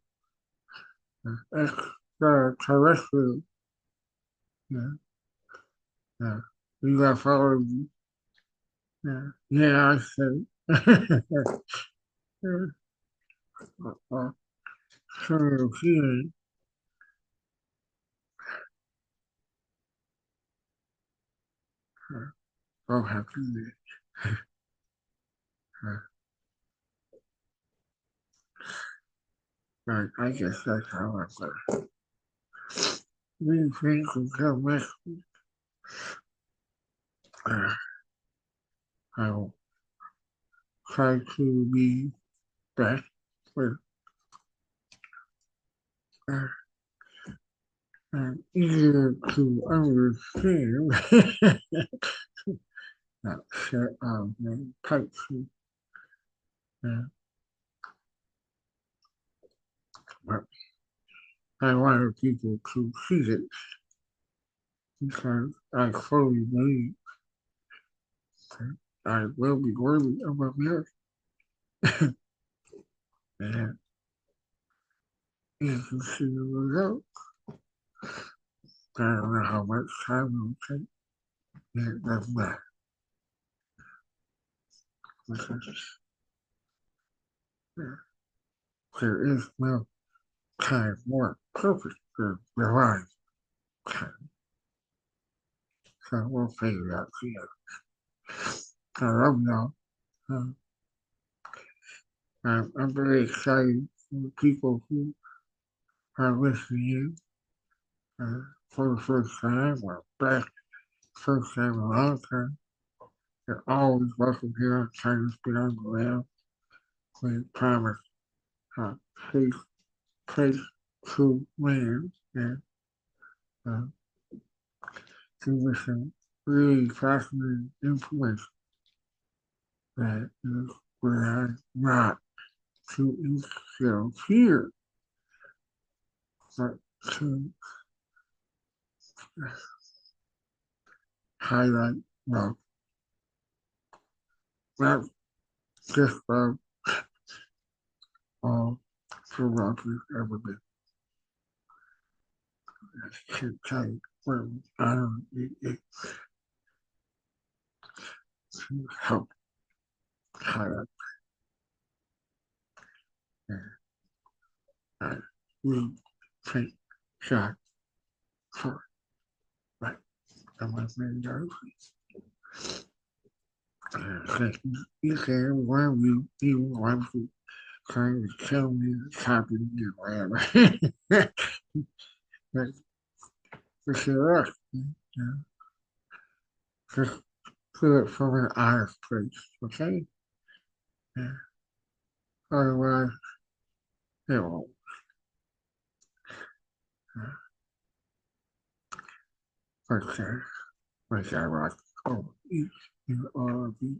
S1: extraterrestrial. Yeah, yeah. You got followed. Yeah, yeah, I said. Yeah. Uh, so here, I'll have to do it. Right, I guess that's how I'm gonna. We think will come back. Uh, I will try to be back with uh, easier to understand. That set of types. Uh, but I wanted people to see it because I fully believe that I will be worthy of a merit. And you can see the result. I don't know how much time it will take. It doesn't matter because uh, there is no time more perfect than divine time. So we'll figure it out together. I love y'all. Uh, I'm very excited for the people who are listening in for the first time or back first time in a long time. You're always welcome here on China's Beyond the Rail. We promise uh, safe place to land and uh, to listen really fascinating information that is where not to instill fear, but to highlight love, not just love, all for love has ever been. I can't tell you when I don't need it to help highlight that. I will take shots for right. I'm like, man, thank you can one you even want to trying to kill me, copy me, or whatever. But for sure, you know, just do it from an honest place, okay? Yeah. Otherwise, it won't. Uh, okay, like I rock. Oh, each and all of you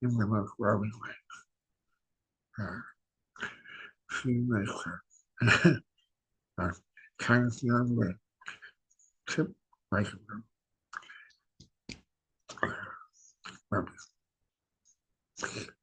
S1: in the most loving way. Uh, see you next time. uh, kindness the other way. Tip, like, love you.